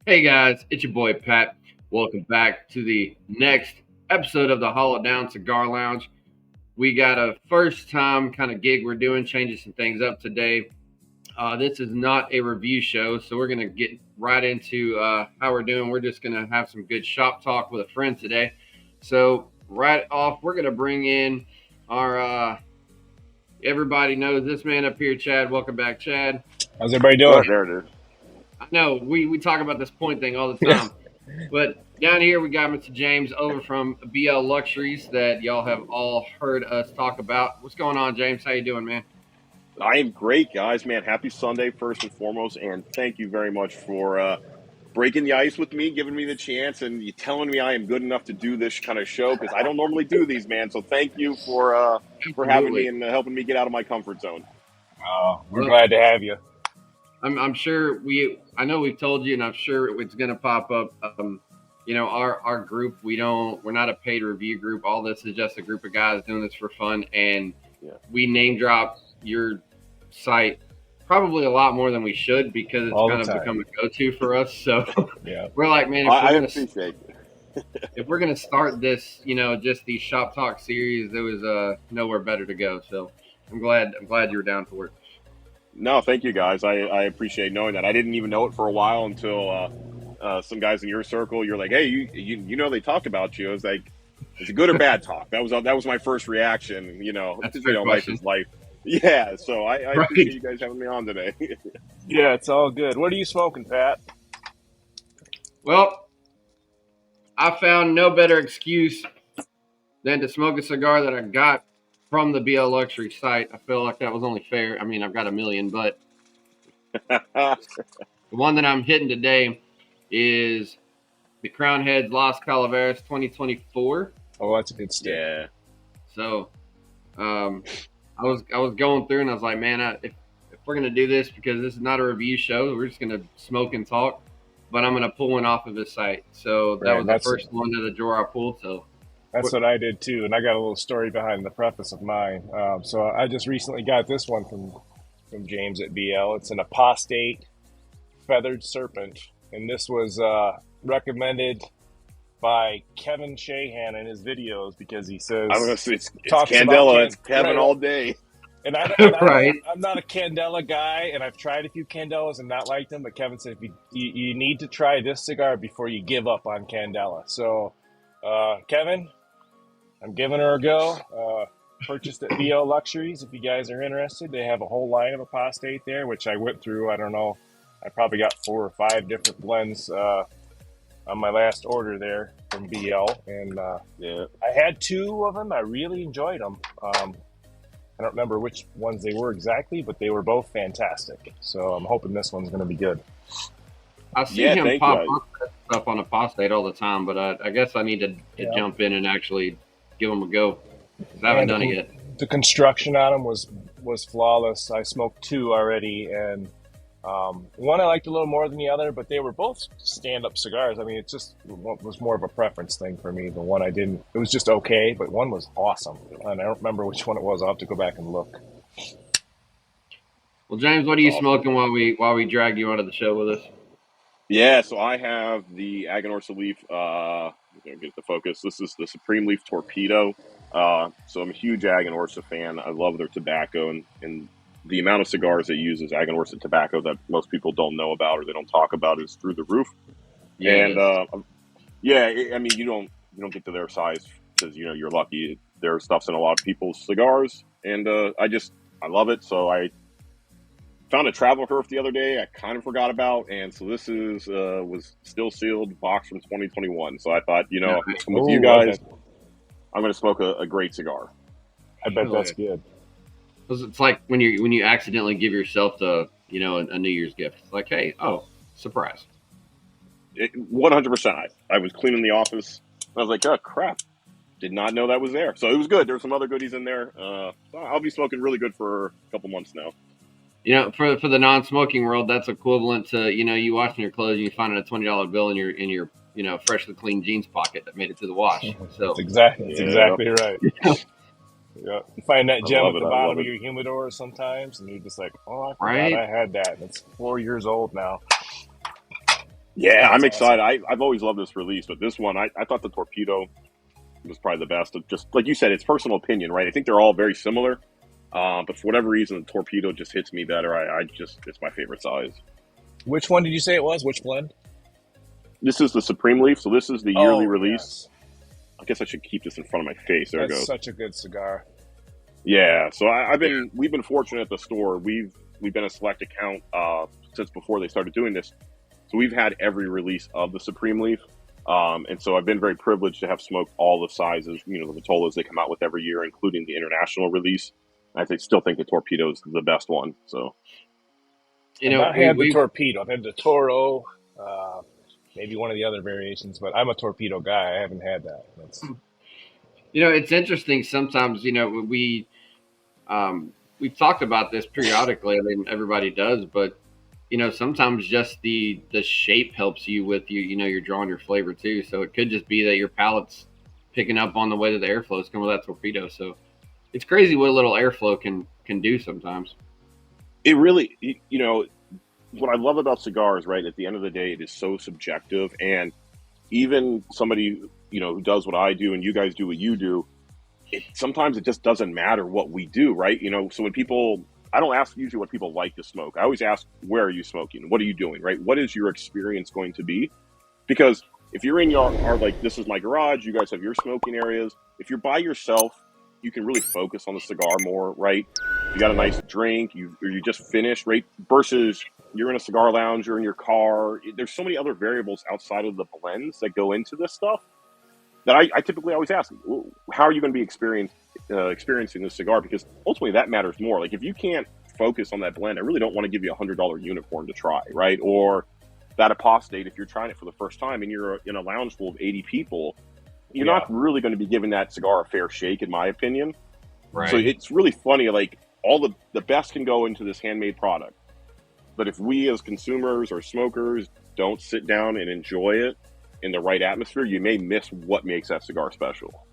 Hey guys, it's your boy Pat. Welcome back to the next episode of the Hollow Down Cigar Lounge. We got a first time kind of gig we're doing, changing some things up today. This is not a review show, so we're going to get right into how we're doing. We're just going to have some good shop talk with a friend today. So, right off, we're going to bring in our, everybody knows this man up here, Chad. Welcome back, Chad. How's everybody Oh, doing? there it is. I know we talk about this point thing all the time. But down here we got Mr. James over from BL Luxuries that y'all have all heard us talk about. What's going on, James? How you doing, man? I am great, guys. Man, happy Sunday first and foremost, and thank you very much for breaking the ice with me, giving me the chance, and you telling me I am good enough to do this kind of show because I don't normally do these, man. So thank you for having me Absolutely. and helping me get out of my comfort zone. We're Well, glad to have you. I'm sure I know we've told you, and I'm sure it's going to pop up. Our group, we're not a paid review group. All this is just a group of guys doing this for fun, and Yeah. we name drop your site probably a lot more than we should because it's All the kind of time. become a go-to for us. So Yeah. we're like, man, I appreciate it. if we're gonna start this, just these shop talk series, there was nowhere better to go. So I'm glad you were down for it. No, thank you, guys. I appreciate knowing that. I didn't even know it for a while until some guys in your circle, you're like, hey, you know they talked about you. I was like, is it good or bad talk? That was my first reaction. That's a fair Life question. is life. Yeah, so I Right. appreciate you guys having me on today. Yeah, it's all good. What are you smoking, Pat? Well, I found no better excuse than to smoke a cigar that I got from the BL Luxury site. I feel like that was only fair. I mean, I've got a million, but the one that I'm hitting today is the Crown Heads Las Calaveras 2024. Oh, that's a good stick. Yeah. So, I was going through and I was like, man, if we're gonna do this because this is not a review show, we're just gonna smoke and talk. But I'm gonna pull one off of his site. So that Right, was the first one to the drawer I pulled. So That's what I did too, and I got a little story behind the preface of mine. So I just recently got this one from James at BL. It's an apostate feathered serpent, and this was recommended by Kevin Shahan in his videos because he says I'm gonna say it's talks about Candela. It's Kevin right, all day. And I right, I'm not a Candela guy, and I've tried a few Candelas and not liked them. But Kevin said you need to try this cigar before you give up on Candela. So, Kevin, I'm giving her a go. Purchased at BO Luxuries. If you guys are interested, they have a whole line of apostate there, which I went through. I don't know. I probably got 4 or 5 different blends on my last order there from BL, and Yeah. I had 2 of them. I really enjoyed them. I don't remember which ones they were exactly, but they were both fantastic. So I'm hoping this one's going to be good. I see Yeah, him thank pop you. up stuff on apostate all the time, but I guess I need to Yeah. jump in and actually give him a go. 'Cause I haven't And done it yet. the construction on them was flawless. I smoked 2 already, and one I liked a little more than the other, but they were both stand-up cigars. I mean, it just was more of a preference thing for me. The one I didn't, it was just okay, but one was awesome, and I don't remember which one it was. I'll have to go back and look. Well, James, what are you Awesome. smoking while we drag you onto the show with us? Yeah, so I have the Aganorsa Leaf. Get the focus. This is the Supreme Leaf Torpedo. So I'm a huge Aganorsa fan. I love their tobacco and the amount of cigars they use is Aganorsa tobacco that most people don't know about or they don't talk about is through the roof. Yeah, it And is. I mean, you don't get to their size because you're lucky. Their stuff's in a lot of people's cigars, and I love it. So I found a travel herf the other day I kind of forgot about, and so this is was still sealed box from 2021. So I thought, with you Oh, guys, I'm going to smoke a great cigar. I bet that's good. It's like when you accidentally give yourself a New Year's gift. It's like, hey, oh, surprise. 100%. I was cleaning the office. I was like, oh crap, did not know that was there. So it was good. There's some other goodies in there. So I'll be smoking really good for a couple months now. For the non-smoking world, that's equivalent to you washing your clothes and you finding a $20 bill in your freshly clean jeans pocket that made it through the wash. So That's exactly right. Yeah. You find that I gem love at it. the I bottom love of it. your humidor sometimes, and you're just like, oh, I forgot right, I had that. And it's 4 years old now. Yeah, I'm That's excited. awesome. I've always loved this release, but this one, I thought the Torpedo was probably the best. Just like you said, it's personal opinion, right? I think they're all very similar, but for whatever reason, the Torpedo just hits me better. I just it's my favorite size. Which one did you say it was? Which blend? This is the Supreme Leaf, so this is the yearly Oh, release. yes. I guess I should keep this in front of my face. There it That's goes. such a good cigar. Yeah, so we've been fortunate at the store. We've been a select account since before they started doing this. So we've had every release of the Supreme Leaf. And so I've been very privileged to have smoked all the sizes, the Vitolas they come out with every year, including the international release. Still think the Torpedo is the best one. So You I've know, not had the we Torpedo. I've had the Toro, uh, maybe one of the other variations, but I'm a Torpedo guy. I haven't had that. it's interesting sometimes. We've talked about this periodically. I mean, everybody does, but sometimes just the shape helps you with you're drawing your flavor too. So it could just be that your palate's picking up on the way that the airflow is coming with that Torpedo. So it's crazy what a little airflow can do sometimes. it really, what I love about cigars, right? At the end of the day, it is so subjective. And even somebody, who does what I do and you guys do what you do, sometimes it just doesn't matter what we do, right? So when people, I don't ask usually what people like to smoke. I always ask, where are you smoking? What are you doing, right? What is your experience going to be? Because if you're in like, this is my garage, you guys have your smoking areas. If you're by yourself, you can really focus on the cigar more, right? You got a nice drink, or you just finished, right? Versus you're in a cigar lounge, you're in your car. There's so many other variables outside of the blends that go into this stuff that I typically always ask, how are you going to be experiencing this cigar? Because ultimately that matters more. Like if you can't focus on that blend, I really don't want to give you $100 unicorn to try, right? Or that apostate, if you're trying it for the first time and you're in a lounge full of 80 people, you're not really going to be giving that cigar a fair shake, in my opinion. Right. So it's really funny. Like all the best can go into this handmade product, but if we as consumers or smokers don't sit down and enjoy it in the right atmosphere, you may miss what makes that cigar special.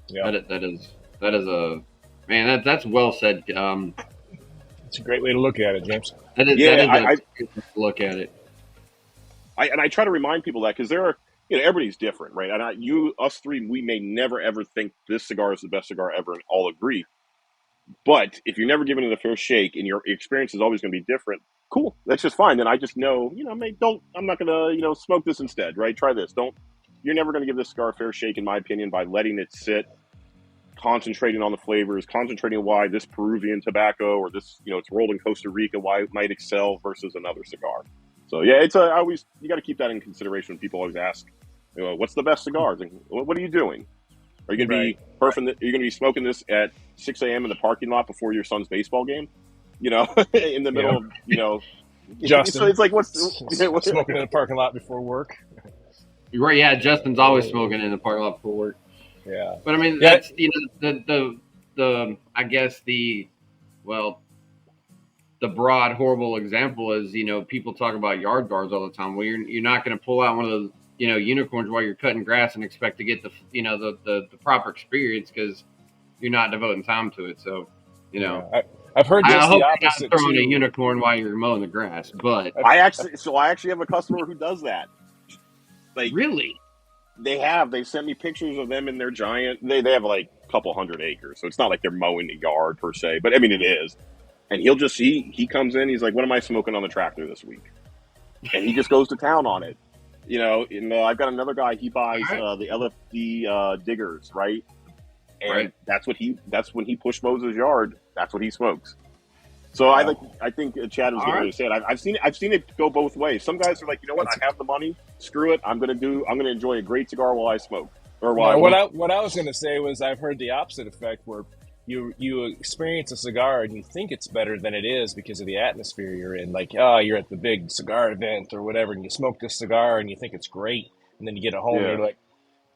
Yeah, That is a man. That's well said. it's a great way to look at it, James. That is Yeah, a look at it. I try to remind people that because there are, everybody's different, right? And us three, we may never ever think this cigar is the best cigar ever and all agree. But if you're never giving it a fair shake and your experience is always going to be different, cool, that's just fine. Then I just know, I'm not going to, smoke this instead, right? Try this. You're never going to give this cigar a fair shake, in my opinion, by letting it sit, concentrating on the flavors, concentrating why this Peruvian tobacco or this, it's rolled in Costa Rica, why it might excel versus another cigar. So yeah, you got to keep that in consideration when people always ask, what's the best cigars? And what are you doing? Are you going to be Are you going to be smoking this at 6 a.m. in the parking lot before your son's baseball game? In the middle of, Justin. So it's like, what's smoking in the parking lot before work? You're right. Yeah, Justin's always smoking in the parking lot before work. Yeah, But I mean, that's the I guess the broad horrible example is people talk about yard guards all the time. Well, you're not going to pull out one of those unicorns while you're cutting grass and expect to get the proper experience because you're not devoting time to it. So I've heard I just hope the you're opposite not throwing too. a unicorn while you're mowing the grass. But I actually have a customer who does that. Like really, they've sent me pictures of them in their giant. They have like a couple hundred acres, so it's not like they're mowing the yard per se. But I mean, it is. And he'll just he comes in. He's like, "What am I smoking on the tractor this week?" And he just goes to town on it. And I've got another guy. He buys the LFD diggers, right? And that's when he push mows his yard. That's what he smokes. So I think Chad was going to say it. I've seen it go both ways. Some guys are like, you know what? I have the money. Screw it. I'm going to enjoy a great cigar while I smoke. Or while what I was going to say was I've heard the opposite effect where you experience a cigar and you think it's better than it is because of the atmosphere you're in. Like, you're at the big cigar event or whatever, and you smoke this cigar and you think it's great, and then you get it home and you're like,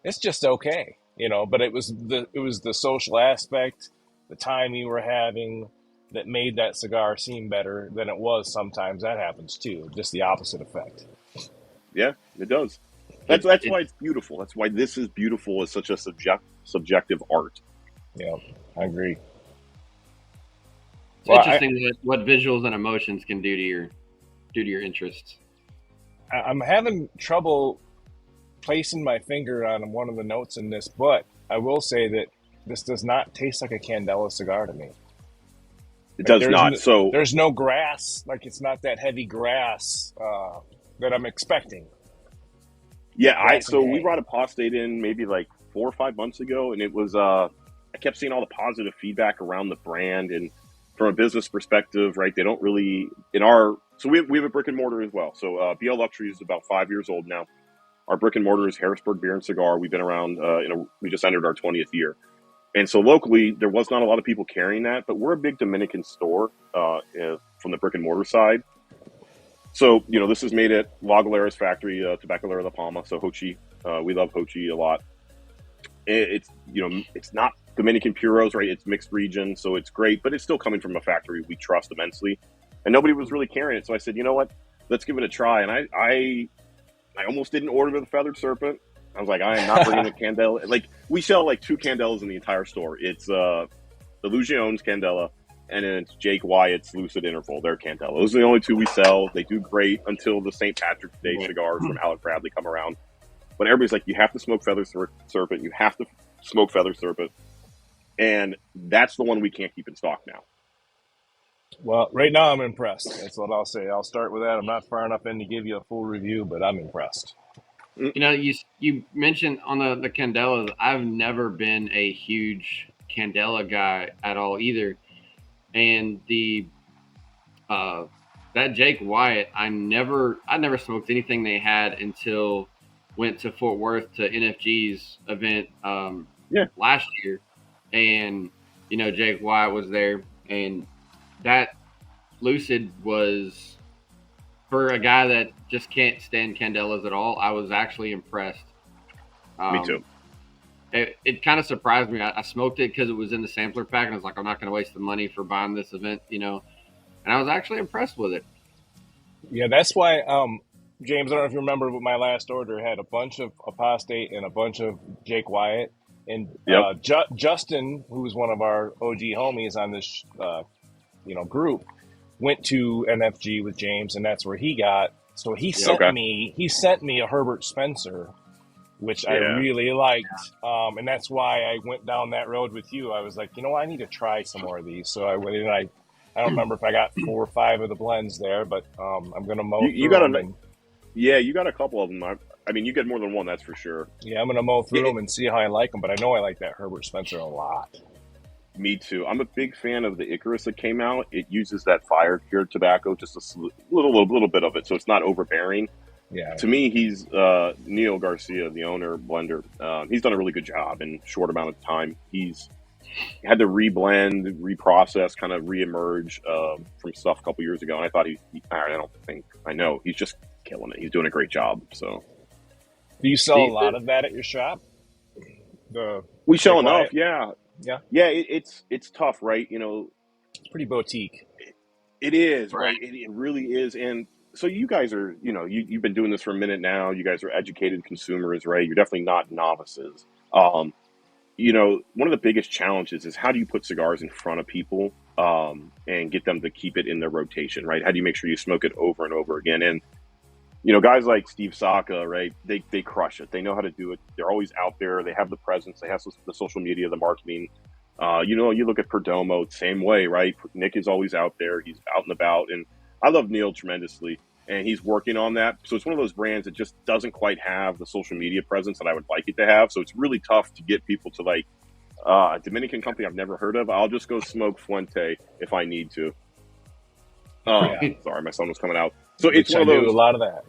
it's just okay, But it was the social aspect, the time you were having, that made that cigar seem better than it was. Sometimes that happens too, just the opposite effect. Yeah, it does. That's why it's beautiful. That's why this is beautiful as such a subjective art. Yeah, I agree. It's interesting what visuals and emotions can do to your interests. I'm having trouble placing my finger on one of the notes in this, but I will say that this does not taste like a Candela cigar to me. It Like does not. So there's no grass. Like it's not that heavy grass that I'm expecting. yeah, Grass and so we hay. brought apostate in maybe like 4 or 5 months ago, and it was I kept seeing all the positive feedback around the brand, and from a business perspective, right? They don't really in our so we have a brick and mortar as well. So BL Luxuries is about 5 years old now. Our brick and mortar is Harrisburg Beer and Cigar. We've been around. We just entered our 20th year, and so locally there was not a lot of people carrying that, but we're a big Dominican store from the brick and mortar side. So, this is made at La Galera's factory, Tabacalera La Palma. So Hochi, we love Hochi a lot. It's not Dominican puros, right? It's mixed region, so it's great, but it's still coming from a factory we trust immensely. And nobody was really carrying it, so I said, you know what? Let's give it a try. And I almost didn't order the feathered serpent. I was like, I am not bringing a candela. Like we sell like 2 candelas in the entire store. It's the Illusione's candela, and then it's Jake Wyatt's Lucid Interval, their candela. Those are the only 2 we sell. They do great until the St. Patrick's Day cigars from Alec Bradley come around. But everybody's like, you have to smoke feather serpent. You have to smoke feather serpent. And that's the one we can't keep in stock now. Well, right now I'm impressed. That's what I'll say. I'll start with that. I'm not far enough in to give you a full review, but I'm impressed. You mentioned on the Candelas. I've never been a huge Candela guy at all either, and that Jake Wyatt, I never smoked anything they had until went to Fort Worth to NFG's event last year, and Jake Wyatt was there, and that Lucid was, for a guy that just can't stand Candelas at all, I was actually impressed. Me too. It kind of surprised me. I smoked it because it was in the sampler pack, and I was like, I'm not going to waste the money for buying this event, and I was actually impressed with it. Yeah, that's why, James, I don't know if you remember, but my last order had a bunch of apostate and a bunch of Jake Wyatt. And Justin, who was one of our OG homies on this, group, went to NFG with James, and that's where he got. So he sent me a Herbert Spencer, which I really liked, and that's why I went down that road with you. I was like, I need to try some more of these. So I went in. I don't remember if I got 4 or 5 of the blends there, but I'm gonna mow through them. You got a couple of them. I mean, you get more than one, that's for sure. Yeah, I'm gonna mow through them and see how I like them. But I know I like that Herbert Spencer a lot. Me too. I'm a big fan of the Icarus that came out. It uses that fire cured tobacco, just a little bit of it, so it's not overbearing. Yeah. To me, he's Neil Garcia, the owner, blender. He's done a really good job in a short amount of time. He's had to reblend, reprocess, kind of reemerge from stuff a couple years ago. And I thought he's just killing it. He's doing a great job. So, do you sell a lot of that at your shop? We sell enough, yeah. It's tough, right? It's pretty boutique. It is, right? It really is. And so you guys are, you've been doing this for a minute now. You guys are educated consumers, right? You're definitely not novices. One of the biggest challenges is how do you put cigars in front of people and get them to keep it in their rotation, right? How do you make sure you smoke it over and over again? And, guys like Steve Saka, right? They crush it. They know how to do it. They're always out there. They have the presence. They have the social media, the marketing. You look at Perdomo, same way, right? Nick is always out there. He's out and about. And I love Neil tremendously, and he's working on that. So it's one of those brands that just doesn't quite have the social media presence that I would like it to have. So it's really tough to get people to like a Dominican company I've never heard of. I'll just go smoke Fuente if I need to. Sorry, my son was coming out. So it's one of those. I do a lot of that.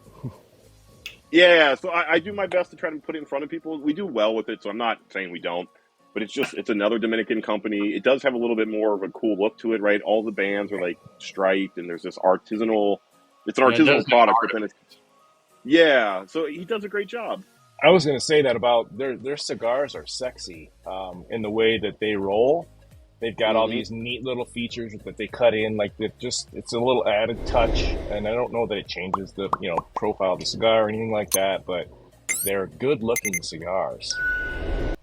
Yeah, so I do my best to try to put it in front of people. We do well with it, so I'm not saying we don't. But it's another Dominican company. It does have a little bit more of a cool look to it, right? All the bands are like striped, and there's this artisanal. It's an artisanal product, but then so he does a great job. I was going to say that about their cigars are sexy in the way that they roll. They've got all these neat little features that they cut in, like it's a little added touch, and I don't know that it changes the profile of the cigar or anything like that, but they're good looking cigars.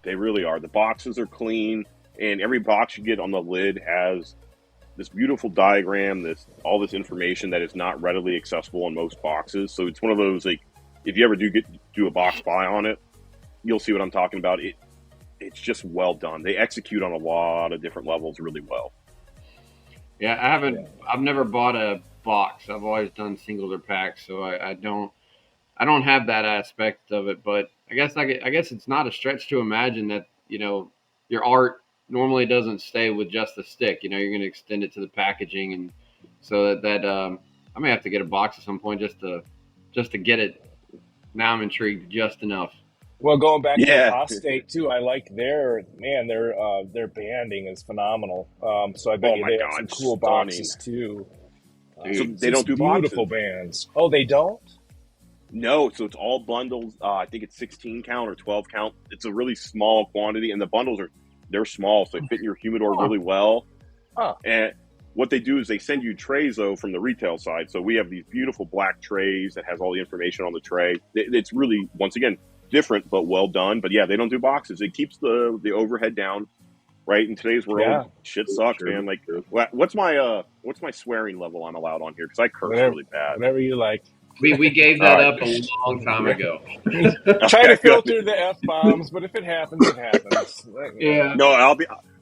They really are. The boxes are clean, and every box you get on the lid has this beautiful diagram, all this information that is not readily accessible in most boxes. So it's one of those, like, if you ever do a box buy on it, you'll see what I'm talking about. It's just well done. They execute on a lot of different levels really well. Yeah, I've never bought a box. I've always done singles or packs, so I don't have that aspect of it. But I guess it's not a stretch to imagine that your art normally doesn't stay with just the stick. You're going to extend it to the packaging, and so that I may have to get a box at some point just to get it. Now I'm intrigued just enough. Well, going back to Yeah. Apostate too, I like their banding is phenomenal. So I bet Oh you my they have God, some cool stunning. boxes too. So they don't do beautiful boxes. bands. Oh, they don't? No, so it's all bundles. I think it's 16 count or 12 count. It's a really small quantity, and the bundles they're small, so they fit in your humidor really well. Huh. And what they do is they send you trays, though, from the retail side. So we have these beautiful black trays that has all the information on the tray. It's really, once again, different but well done. But yeah, they don't do boxes. It keeps the overhead down. Right, in today's world, shit sucks, man. Like, what's my swearing level I'm allowed on here? Because I curse really bad. Whatever you like. We gave that up a long time ago. Try to filter the F-bombs, but if it happens, it happens. Yeah. No,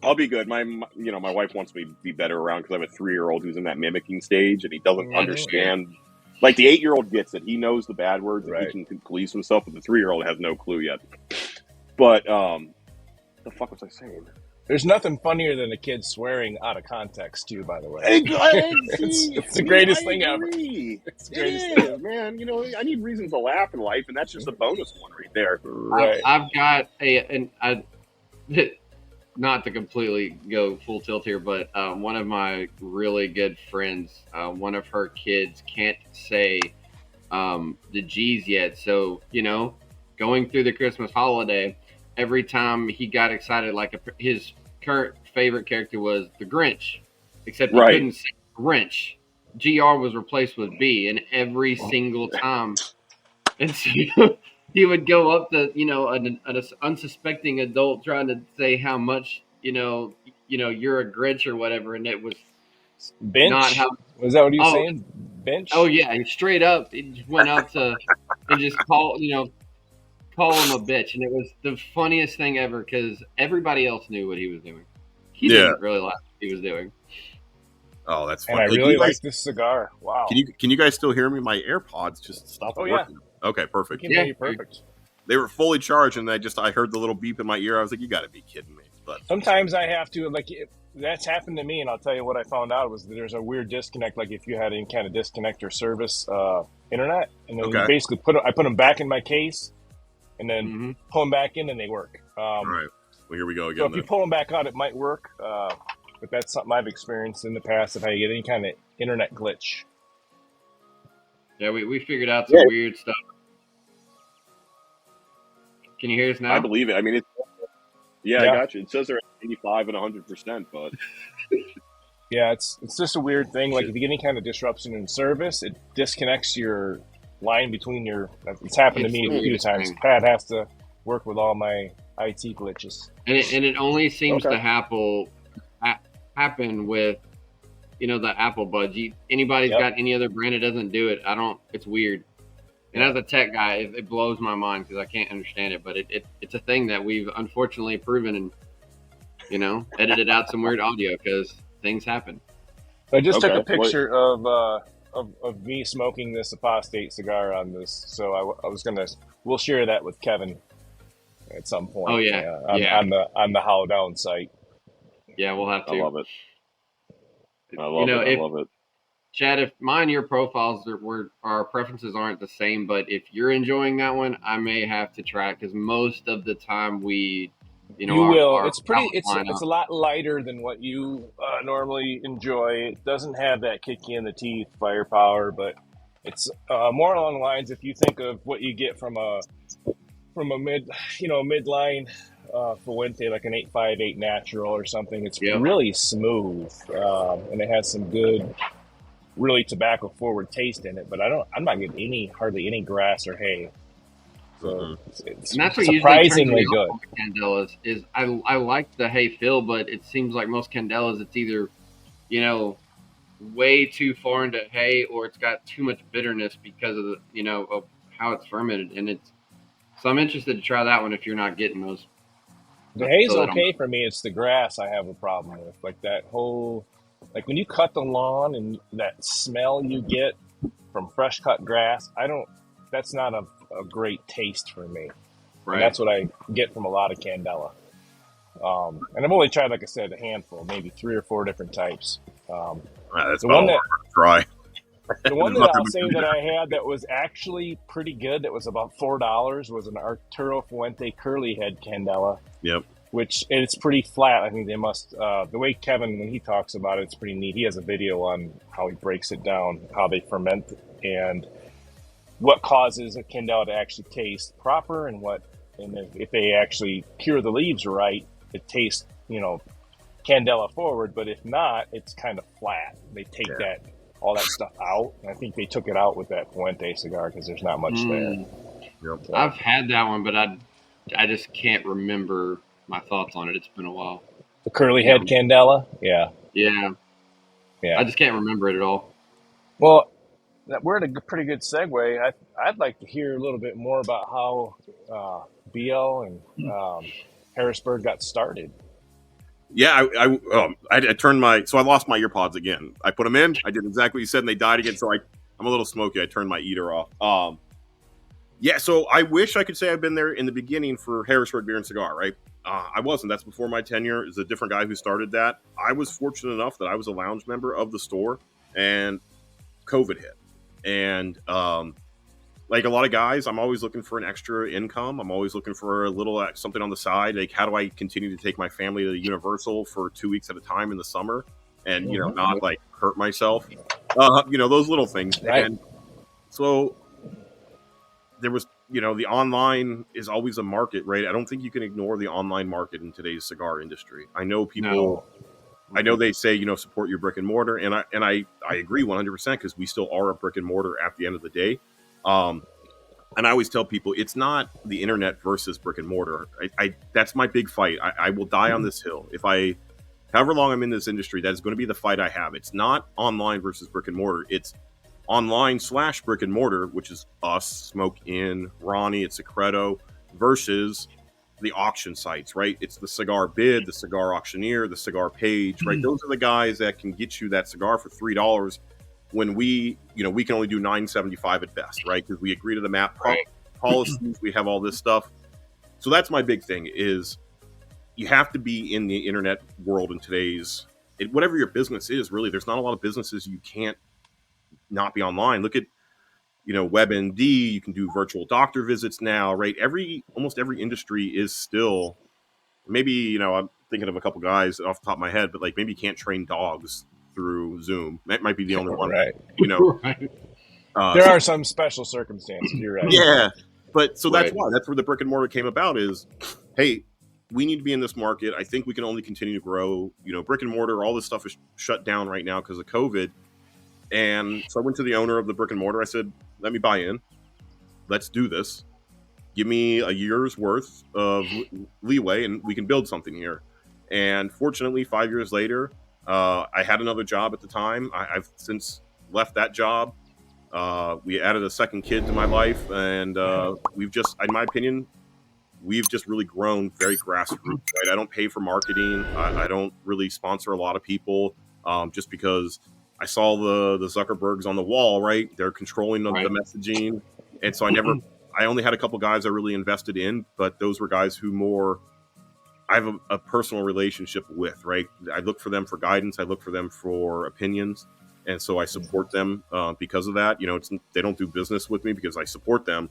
I'll be good. My wife wants me to be better around because I have a 3-year-old who's in that mimicking stage and he doesn't understand. Like the 8-year-old gets it; he knows the bad words and he can police himself, but the 3-year-old has no clue yet. But the fuck was I saying? There's nothing funnier than a kid swearing out of context, too, by the way. It's the greatest thing ever. It's the greatest thing, man. I need reasons to laugh in life, and that's just a bonus one right there. Right. I've got not to completely go full tilt here, but one of my really good friends, one of her kids can't say the G's yet. So, going through the Christmas holiday, every time he got excited, like his current favorite character was the Grinch, except he couldn't say Grinch. GR was replaced with B, and every single time. And so he would go up to, an unsuspecting adult trying to say how much, you're a Grinch or whatever, and it was bench? Not how. Was that what he was saying? Bench? Oh yeah, and straight up, he just went out to and just call him a bitch, and it was the funniest thing ever because everybody else knew what he was doing. He didn't really like what he was doing. Oh, that's funny. And I really like this cigar. Wow. Can you guys still hear me? My AirPods just stopped working. Yeah. Okay, perfect. I can hear you perfect. They were fully charged, and I heard the little beep in my ear. I was like, "You got to be kidding me!" But sometimes I have to that's happened to me, and I'll tell you what I found out was that there's a weird disconnect. Like if you had any kind of disconnect or service internet, and then you basically I put them back in my case, and then pull them back in, and they work. All right, well here we go again. So if you pull them back out, it might work. But that's something I've experienced in the past if I get any kind of internet glitch. Yeah, we figured out some weird stuff. Can you hear us now? I believe it. I mean, I got you. It says they're at 85 and 100%, but yeah, it's just a weird thing. Like if you get any kind of disruption in service, it disconnects your line between your. It's happened to me a few times. Pat has to work with all my IT glitches, and it only seems to happen with the Apple Buds. Anybody's got any other brand that doesn't do it, I don't. It's weird. And as a tech guy, it blows my mind because I can't understand it. But it's a thing that we've unfortunately proven and edited out some weird audio because things happen. So I just took a picture of me smoking this Apostate cigar on this. So we'll share that with Kevin at some point. Oh on the Hollow Down site. Yeah, we'll have to. I love it. I love it. Chad, if mine, your profiles our preferences aren't the same, but if you're enjoying that one, I may have to try it because most of the time you will. It's pretty. It's a lot lighter than what you normally enjoy. It doesn't have that kick you in the teeth firepower, but it's more along the lines. If you think of what you get from a midline Fuente, like an 858 natural or something, it's really smooth, and it has some good, really tobacco forward taste in it, but I'm not getting hardly any grass or hay. So it's surprisingly good. Candelas is I like the hay feel, but it seems like most Candelas it's either way too far into hay, or it's got too much bitterness because of of how it's fermented. And so I'm interested to try that one if you're not getting those. The Not to hay's throw that on. okay for me. It's the grass I have a problem with. Like that whole, like when you cut the lawn and that smell you get from fresh cut grass, that's not a great taste for me. And Right. that's what I get from a lot of Candela. And I've only tried, like I said, a handful, maybe 3 or 4 different types. That's The about one all that I'm try. the one There's that nothing I'll we say can do. that I had that was actually pretty good, that was about $4, was an Arturo Fuente curly head Candela, Yep. which it's pretty flat. I think they must, the way Kevin, when he talks about it, it's pretty neat. He has a video on how he breaks it down, how they ferment, and what causes a Candela to actually taste proper, and if they actually cure the leaves right, it tastes, Candela forward. But if not, it's kind of flat. They take Yeah. all that stuff out. And I think they took it out with that Fuente cigar because there's not much there. Yep. So, I've had that one, but I just can't remember my thoughts on it. It's been a while. the curly Yeah. head Candela, yeah. I just can't remember it at all. Well, we're at a pretty good segue. I'd like to hear a little bit more about how BL and Harrisburg got started. Yeah, I turned I lost my ear pods again. I put them in. I did exactly what you said, and they died again. So I'm a little smoky. I turned my eater off. Yeah, so I wish I could say I've been there in the beginning for Harrisburg Beer and Cigar, right? I wasn't. That's before my tenure. It's a different guy who started that. I was fortunate enough that I was a lounge member of the store, and COVID hit. And like a lot of guys, I'm always looking for an extra income. I'm always looking for a little something on the side. Like, how do I continue to take my family to Universal for 2 weeks at a time in the summer, and not like hurt myself? Those little things. Right. And so there was, the online is always a market, right? I don't think you can ignore the online market in today's cigar industry. I know people. No. I know they say, support your brick and mortar, and I agree 100% because we still are a brick and mortar at the end of the day. And I always tell people it's not the internet versus brick and mortar. That's my big fight. I will die on this hill. However long I'm in this industry, that is going to be the fight I have. It's not online versus brick and mortar. It's online/brick and mortar, which is us, Smoke Inn, Ronnie, it's Secreto, versus the auction sites, right? It's the Cigar Bid, the Cigar Auctioneer, the Cigar Page, right? Those are the guys that can get you that cigar for $3 when we can only do $9.75 at best, right? Because we agree to the MAP policies, we have all this stuff. So that's my big thing is you have to be in the internet world in today's, whatever your business is, really. There's not a lot of businesses you can't not be online. Look at WebMD, you can do virtual doctor visits now, right? Almost every industry is still, maybe, I'm thinking of a couple guys off the top of my head, but like maybe you can't train dogs through Zoom. That might be the only one, Right. Right. There are some special circumstances. You're right. Yeah. But so that's Right. why. That's where the brick and mortar came about is, hey, we need to be in this market. I think we can only continue to grow. Brick and mortar, all this stuff is shut down right now because of COVID. And so I went to the owner of the brick and mortar. I said, let me buy in. Let's do this. Give me a year's worth of leeway and we can build something here. And fortunately, 5 years later, I had another job at the time. I've since left that job. We added a second kid to my life. And we've just, in my opinion, we've just really grown very grassroots, right? I don't pay for marketing. I don't really sponsor a lot of people just because I saw the Zuckerbergs on the wall, right? They're controlling the messaging. And so I only had a couple guys I really invested in, but those were guys who I have a personal relationship with, right? I look for them for guidance. I look for them for opinions. And so I support them because of that. They don't do business with me because I support them,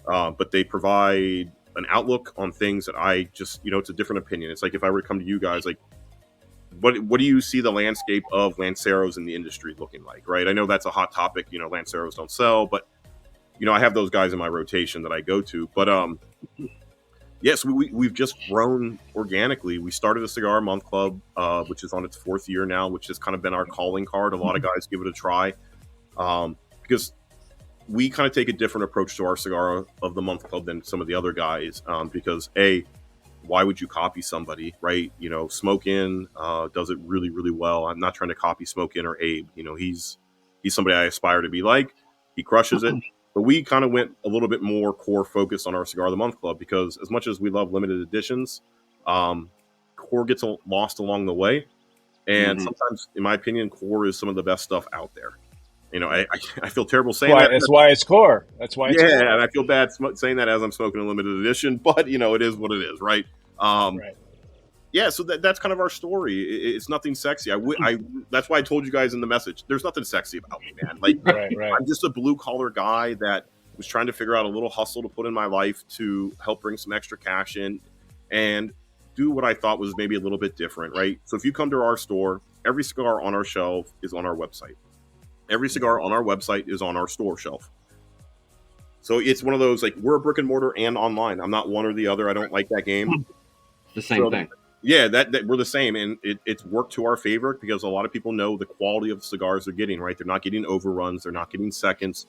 but they provide an outlook on things that I just, it's a different opinion. It's like if I were to come to you guys, like, what do you see the landscape of Lanceros in the industry looking like, right? I know that's a hot topic. Lanceros don't sell, but I have those guys in my rotation that I go to. But yes, we've just grown organically. We started a Cigar Month Club, which is on its 4th year now, which has kind of been our calling card. A lot of guys give it a try because we kind of take a different approach to our Cigar of the Month Club than some of the other guys because why would you copy somebody, right? Smoke In does it really, really well. I'm not trying to copy Smoke In or Abe. He's somebody I aspire to be like. He crushes it. But we kind of went a little bit more core focused on our Cigar of the Month Club, because as much as we love limited editions, core gets lost along the way. And sometimes, in my opinion, core is some of the best stuff out there. I feel terrible saying that. That's why it's core. That's why it's core. And I feel bad saying that as I'm smoking a limited edition, but it is what it is, right? Right. Yeah, so that's kind of our story. It's nothing sexy. That's why I told you guys in the message. There's nothing sexy about me, man. Like, Right. I'm just a blue collar guy that was trying to figure out a little hustle to put in my life to help bring some extra cash in and do what I thought was maybe a little bit different, right? So if you come to our store, every cigar on our shelf is on our website. Every cigar on our website is on our store shelf. So it's one of those, like, we're a brick and mortar and online. I'm not one or the other. I don't like that game. It's the same thing. Yeah, that we're the same, and it's worked to our favor because a lot of people know the quality of the cigars they're getting, right? They're not getting overruns. They're not getting seconds.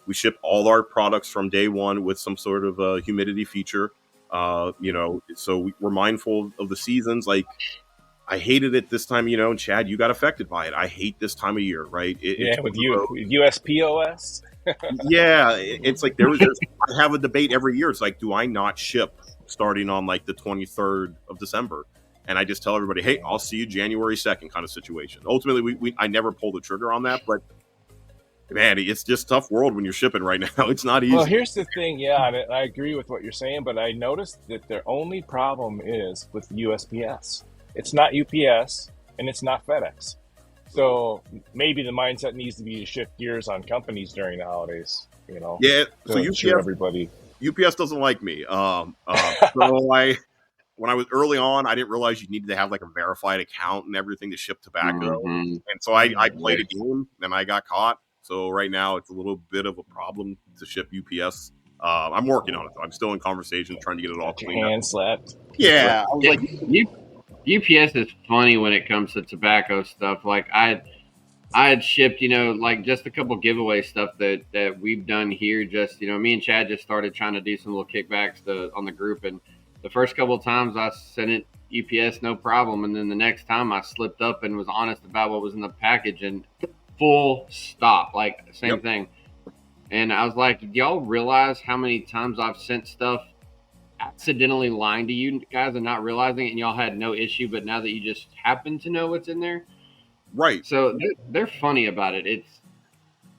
We ship all our products from day one with some sort of a humidity feature. So we're mindful of the seasons. Like, I hated it this time, and Chad, you got affected by it. I hate this time of year, right? With USPOS. Yeah, it's like there's I have a debate every year. It's like, do I not ship starting on like the 23rd of December? And I just tell everybody, hey, I'll see you January 2nd kind of situation. Ultimately, I never pull the trigger on that, but man, it's just a tough world when you're shipping right now. It's not easy. Well, here's the thing. Yeah, and I agree with what you're saying, but I noticed that their only problem is with USPS. It's not UPS and it's not FedEx. So maybe the mindset needs to be to shift gears on companies during the holidays. Yeah. So everybody. UPS doesn't like me. So when I was early on, I didn't realize you needed to have like a verified account and everything to ship tobacco. And so I played a game and I got caught. So right now it's a little bit of a problem to ship UPS. I'm working on it though. I'm still in conversation trying to get it all cleaned up. Hand slapped. Yeah. I was like, UPS is funny when it comes to tobacco stuff. Like I had shipped, like just a couple giveaway stuff that we've done here. Just, me and Chad just started trying to do some little kickbacks on the group. And the first couple of times I sent it UPS, no problem. And then the next time I slipped up and was honest about what was in the package and full stop, like same thing. And I was like, y'all realize how many times I've sent stuff accidentally lying to you guys and not realizing it, and y'all had no issue, but now that you just happen to know what's in there. Right. So they're funny about it.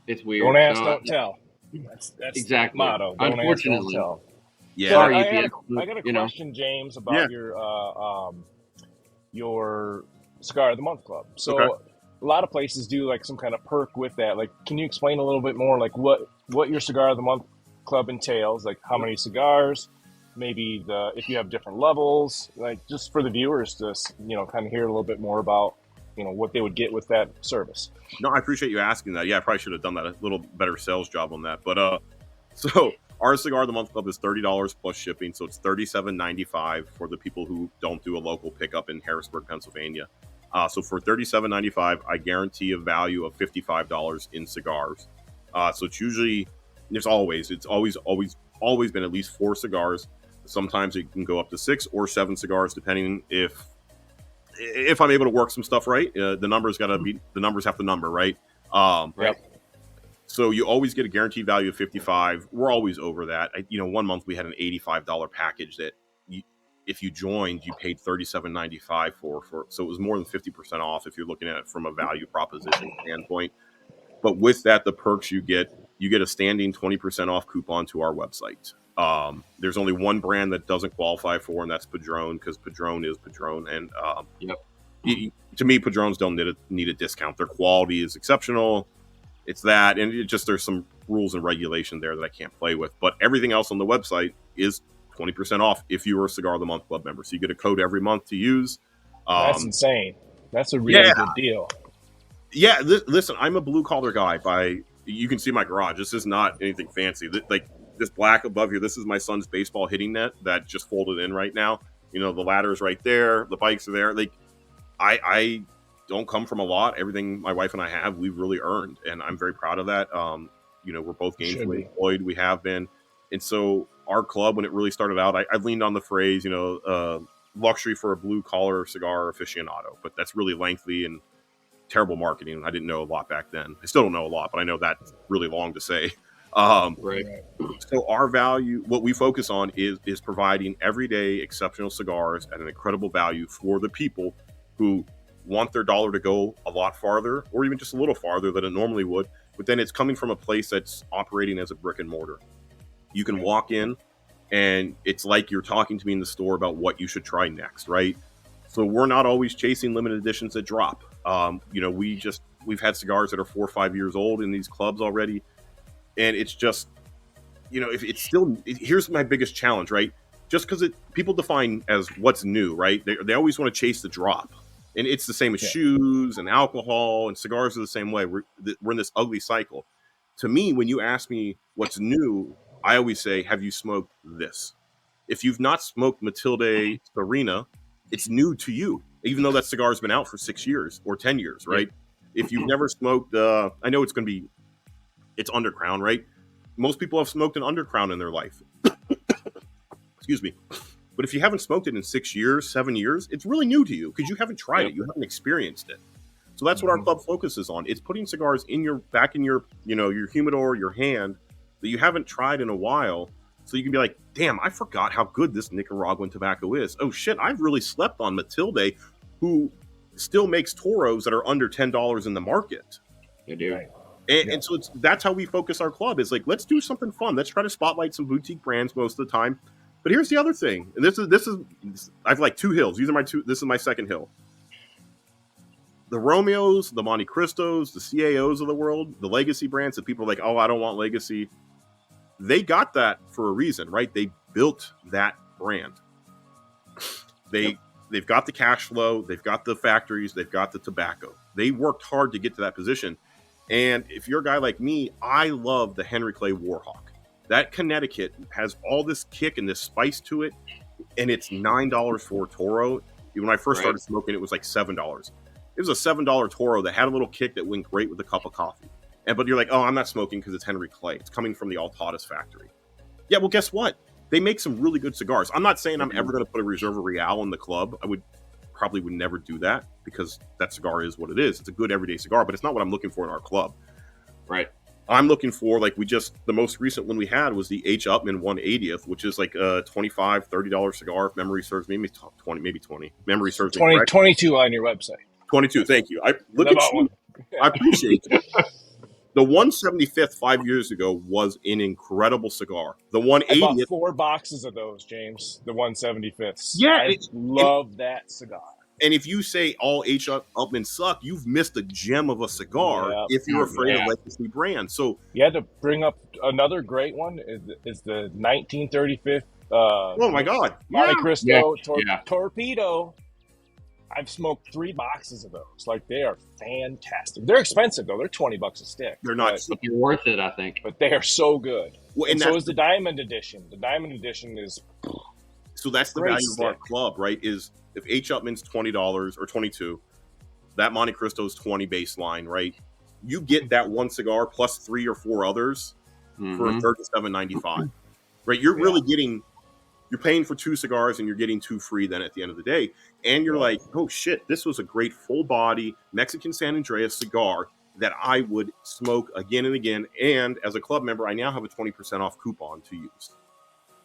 It's weird. Don't ask, don't tell. That's exactly the motto. Don't ask, don't tell. Yeah. So Sorry, I got a question, James, about your Cigar of the Month Club. So a lot of places do like some kind of perk with that. Like, can you explain a little bit more, like what your Cigar of the Month Club entails? Like how many cigars, maybe if you have different levels, like just for the viewers to kind of hear a little bit more about what they would get with that service. No, I appreciate you asking that. Yeah, I probably should have done that a little better sales job on that. But so our Cigar of the Month Club is $30 plus shipping, so it's $37.95 for the people who don't do a local pickup in Harrisburg, Pennsylvania. So for $37.95, I guarantee a value of $55 in cigars. So it's always been at least 4 cigars. Sometimes it can go up to 6 or 7 cigars, depending if I'm able to work some stuff right. The numbers have to number, right? Right. So you always get a guaranteed value of $55. We're always over that. One month we had an $85 package that if you joined, you paid $37.95 for. So it was more than 50% off if you're looking at it from a value proposition standpoint. But with that, the perks you get a standing 20% off coupon to our website. There's only one brand that doesn't qualify for, and that's Padron, because Padron is Padron. And to me, Padrones don't need a discount. Their quality is exceptional. It's that, and there's some rules and regulation there that I can't play with. But everything else on the website is 20% off if you are a Cigar of the Month Club member. So you get a code every month to use. That's insane. That's a really good deal. Yeah, listen, I'm a blue collar guy. You can see my garage. This is not anything fancy. Like this black above here, this is my son's baseball hitting net that just folded in right now. The ladder's right there. The bikes are there. Like I don't come from a lot. Everything my wife and I have, we've really earned, and I'm very proud of that. We're both gainfully employed. We have been. And so our club, when it really started out, I leaned on the phrase, luxury for a blue collar cigar aficionado, but that's really lengthy and terrible marketing. I didn't know a lot back then. I still don't know a lot, but I know that's really long to say. Right. So our value, what we focus on is providing everyday exceptional cigars at an incredible value for the people who want their dollar to go a lot farther, or even just a little farther than it normally would. But then it's coming from a place that's operating as a brick and mortar. You can walk in and it's like you're talking to me in the store about what you should try next, right? So we're not always chasing limited editions that drop. We've had cigars that are 4 or 5 years old in these clubs already, and it's just, if it's still, here's my biggest challenge, right? Just because people define as what's new, right? They always want to chase the drop, and it's the same with shoes and alcohol, and cigars are the same way. We're in this ugly cycle. To me, when you ask me what's new, I always say, have you smoked this? If you've not smoked Matilde Serena, it's new to you, even though that cigar has been out for 6 years or 10 years, right? If you've never smoked, I know it's Undercrown, right? Most people have smoked an Undercrown in their life. Excuse me. But if you haven't smoked it in 6 years, 7 years, it's really new to you because you haven't tried it. You haven't experienced it. So that's what our club focuses on. It's putting cigars in your humidor, your hand that you haven't tried in a while. So you can be like, damn, I forgot how good this Nicaraguan tobacco is. Oh shit, I've really slept on Matilde, who still makes Toros that are under $10 in the market. They do. Right. And so that's how we focus our club. Is like, let's do something fun. Let's try to spotlight some boutique brands most of the time. But here's the other thing. And this is I've like 2 hills. This is my second hill. The Romeos, the Monte Cristos, the CAOs of the world, the legacy brands that people are like, oh, I don't want legacy. They got that for a reason, right? They built that brand. They've got the cash flow. They've got the factories. They've got the tobacco. They worked hard to get to that position. And if you're a guy like me, I love the Henry Clay Warhawk. That Connecticut has all this kick and this spice to it, and it's $9 for a Toro. When I first started smoking, it was like $7. It was a $7 Toro that had a little kick that went great with a cup of coffee. But you're like, oh, I'm not smoking because it's Henry Clay. It's coming from the Altadas factory. Yeah, well, guess what? They make some really good cigars. I'm not saying I'm ever going to put a Reserva Real in the club. I probably would never do that because that cigar is what it is. It's a good everyday cigar, but it's not what I'm looking for in our club. Right. I'm looking for, the most recent one we had was the H. Upman 180th, which is like a $25, $30 cigar, if memory serves me. Maybe 20. Memory serves me correct. 22 on your website. 22, thank you. I appreciate it. The 175th 5 years ago was an incredible cigar. The 180th. I bought 4 boxes of those, James. The 175ths. Yeah, I love that cigar. And if you say all H. Upman suck, you've missed a gem of a cigar if you're afraid of legacy brands. So you had to bring up another great one is the 1935th. Oh my God, Monte Cristo Torpedo. I've smoked 3 boxes of those. Like, they are fantastic. They're expensive though. They're $20 a stick. They're not. But you're worth it, I think. But they are so good. Well, and so is the Diamond Edition. The Diamond Edition is. So that's the value of our club, right? Is if H. Upman's $20 or $22, that Monte Cristo's $20 baseline, right? You get that one cigar plus 3 or 4 others for $37.95, right? You're really getting. You're paying for 2 cigars and you're getting 2 free then at the end of the day. And you're like, oh shit, this was a great full body Mexican San Andreas cigar that I would smoke again and again. And as a club member, I now have a 20% off coupon to use.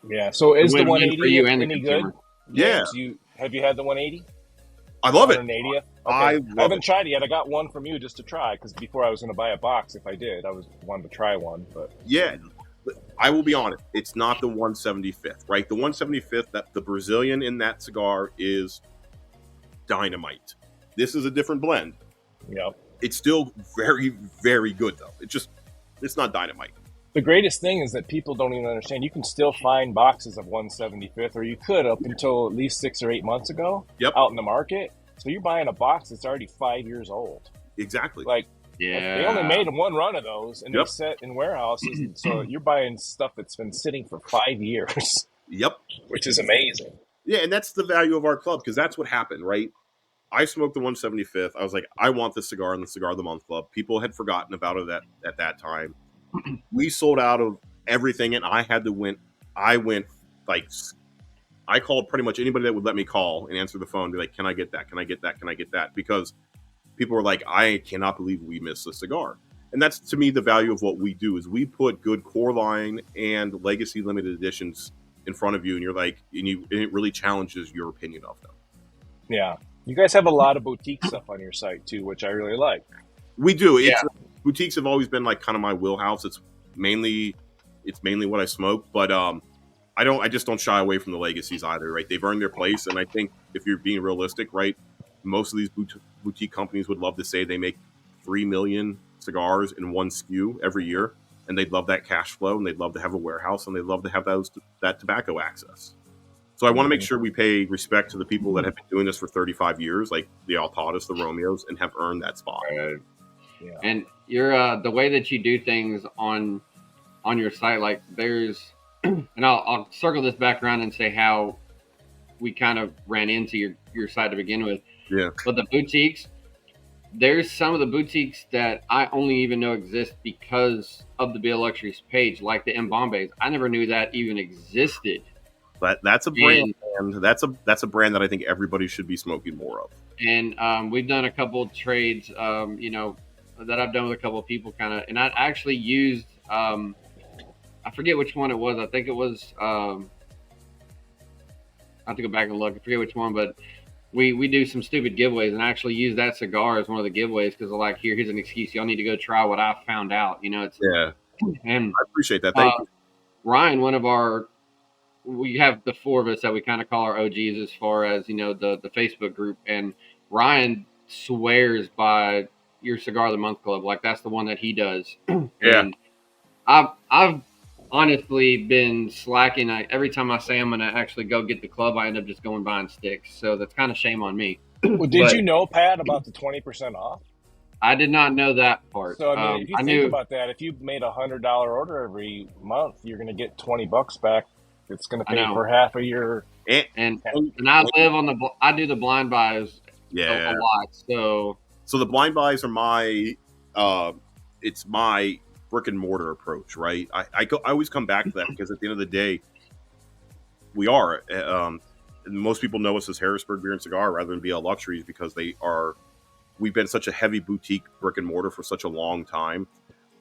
Yeah. So is the 180 for you and any the good? Yeah. Have you had the 180? I love it. 180th? Okay. I haven't tried it yet. I got one from you just to try because before I was going to buy a box. If I did, I wanted to try one. But yeah. I will be honest, it's not the 175th, right? The 175th, that the Brazilian in that cigar is dynamite. This is a different blend. Yeah. It's still very, very good, though. It's not dynamite. The greatest thing is that people don't even understand. You can still find boxes of 175th, or you could up until at least 6 or 8 months ago out in the market. So you're buying a box that's already 5 years old. Exactly. They only made one run of those, and they set in warehouses. So you're buying stuff that's been sitting for 5 years. Yep. Which is amazing. Yeah, and that's the value of our club because that's what happened, right? I smoked the 175th. I was like, I want this cigar in the Cigar of the Month Club. People had forgotten about it at that time. We sold out of everything, and I had to win. I went like I called pretty much anybody that would let me call and answer the phone, and be like, "Can I get that? Can I get that? Can I get that?" Because people were like, "I cannot believe we missed a cigar." And that's to me the value of what we do is we put good core line and legacy limited editions in front of you, and you're like, and it really challenges your opinion of them. Yeah. You guys have a lot of boutique stuff on your site too, which I really like. We do. Yeah. Boutiques have always been like kind of my wheelhouse. It's mainly what I smoke, but I just don't shy away from the legacies either, right? They've earned their place, and I think if you're being realistic, right, most of these boutique companies would love to say they make 3 million cigars in one SKU every year, and they'd love that cash flow, and they'd love to have a warehouse, and they'd love to have that tobacco access. So I want to make sure we pay respect to the people that have been doing this for 35 years, like the Altadas, the Romeos, and have earned that spot. Yeah. And you're the way that you do things on your site, like there's, and I'll circle this back around and say how we kind of ran into your site to begin with. Yeah. But the boutiques, there's some of the boutiques that I only even know exist because of the BL Luxuries page, like the M Bombays. I never knew that even existed. That's a brand, and that's a brand that I think everybody should be smoking more of. And we've done a couple of trades, that I've done with a couple of people, kind of, and I actually used, I forget which one it was. I think it was, I have to go back and look. I forget which one, but we do some stupid giveaways, and I actually use that cigar as one of the giveaways because I'm like, here's an excuse. Y'all need to go try what I found out. It's Yeah, and I appreciate that. Thank you. Ryan, we have the four of us that we kind of call our OGs as far as the Facebook group, and Ryan swears by your Cigar of the Month Club. Like that's the one that he does. Yeah. And I've honestly been slacking. Every time I say I'm going to actually go get the club, I end up just going buying sticks. So that's kind of shame on me. Well, did you know, Pat, about the 20% off? I did not know that part. So I mean, if you think about that, if you made $100 order every month, you're going to get $20 back. It's going to pay for half of your. And I live on I do the blind buys a lot. So the blind buys are my it's my brick and mortar approach, right? I always come back to that because at the end of the day, we are most people know us as Harrisburg Beer and Cigar rather than BL Luxuries because we've been such a heavy boutique brick and mortar for such a long time.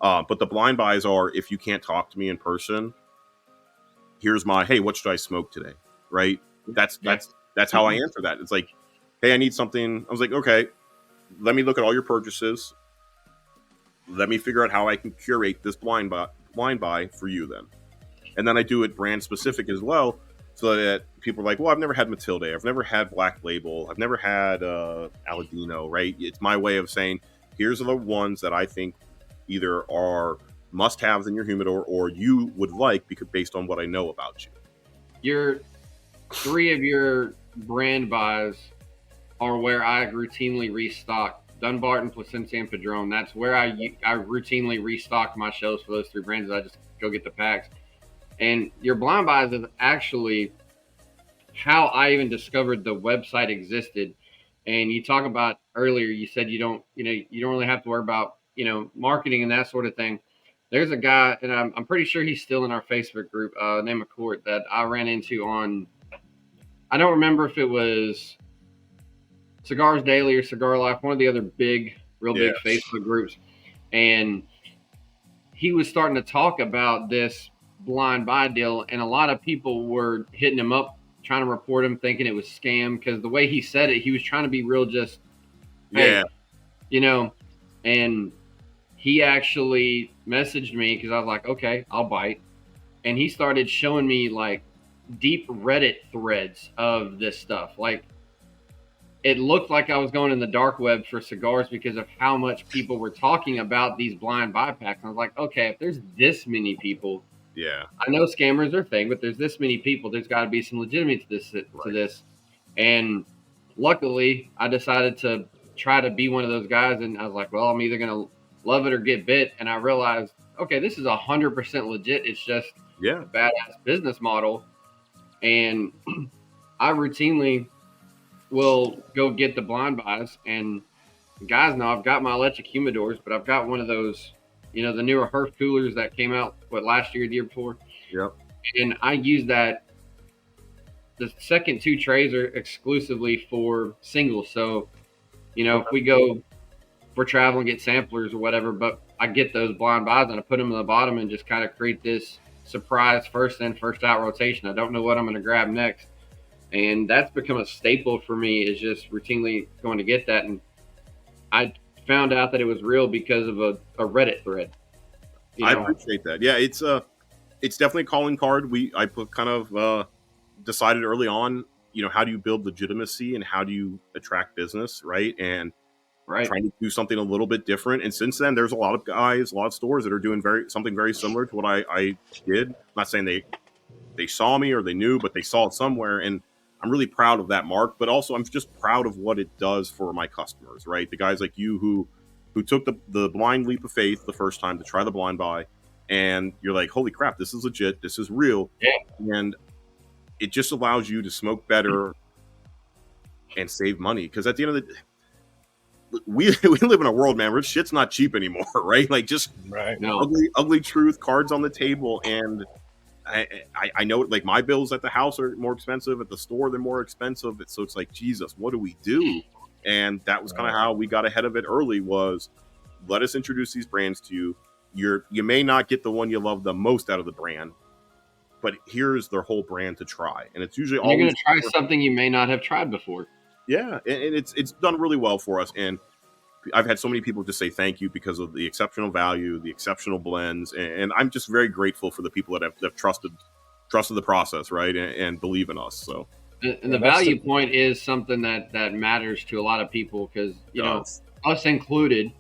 But the blind buys are, if you can't talk to me in person, here's my, hey, what should I smoke today? Right? That's how I answer that. It's like, hey, I need something. I was like, okay, let me look at all your purchases. Let me figure out how I can curate this blind buy for you then. And then I do it brand specific as well, so that people are like, well, I've never had Matilde. I've never had Black Label. I've never had Aladino, right? It's my way of saying, here's the ones that I think either are must-haves in your humidor or you would like because based on what I know about you. Your three of your brand buys are where I routinely restock. Dunbarton, Placencia, and Padron. That's where I routinely restock my shelves for those three brands. I just go get the packs. And your blind buys is actually how I even discovered the website existed. And you talk about earlier, you said you don't really have to worry about, marketing and that sort of thing. There's a guy, and I'm pretty sure he's still in our Facebook group, named McCourt, that I ran into on, I don't remember if it was Cigars Daily or Cigar Life, one of the other big Facebook groups. And he was starting to talk about this blind buy deal, and a lot of people were hitting him up, trying to report him, thinking it was scam, because the way he said it, he was trying to be real just, hey, and he actually messaged me because I was like, okay, I'll bite. And he started showing me like deep Reddit threads of this stuff. Like, it looked like I was going in the dark web for cigars because of how much people were talking about these blind buy packs. And I was like, okay, if there's this many people, I know scammers are fake, but there's this many people, there's got to be some legitimacy to this. And luckily, I decided to try to be one of those guys. And I was like, well, I'm either going to love it or get bit. And I realized, okay, this is 100% legit. It's just a badass business model. And I routinely will go get the blind buys, and guys know I've got my electric humidors, but I've got one of those, the newer Herf coolers that came out last year, the year before, Yep. and I use that. The second two trays are exclusively for singles. So, if we go for travel and get samplers or whatever, but I get those blind buys and I put them in the bottom and just kind of create this surprise first in, first out rotation. I don't know what I'm going to grab next. And that's become a staple for me, is just routinely going to get that. And I found out that it was real because of a Reddit thread. I appreciate that. Yeah, it's definitely a calling card. I put kind of decided early on, how do you build legitimacy and how do you attract business, right? And trying to do something a little bit different. And since then, there's a lot of guys, a lot of stores that are doing something very similar to what I did. I'm not saying they saw me or they knew, but they saw it somewhere. And I'm really proud of that mark. But also, I'm just proud of what it does for my customers, right? The guys like you who took the blind leap of faith the first time to try the blind buy, and you're like, holy crap, this is legit, this is real. Yeah. And it just allows you to smoke better and save money. Because at the end of the day, we live in a world, man, where shit's not cheap anymore, right? Like, just ugly truth, cards on the table. And I know, like, my bills at the house are more expensive, at the store they're more expensive. So it's like, Jesus, what do we do? And that was kind of how we got ahead of it early, was let us introduce these brands to you. You may not get the one you love the most out of the brand, but here's their whole brand to try. And it's usually you're going to try something you may not have tried before. Yeah, and it's done really well for us. And I've had so many people just say thank you because of the exceptional value, the exceptional blends, and I'm just very grateful for the people that have trusted the process, right, and believe in us. So, and the value point is something that matters to a lot of people, because us included.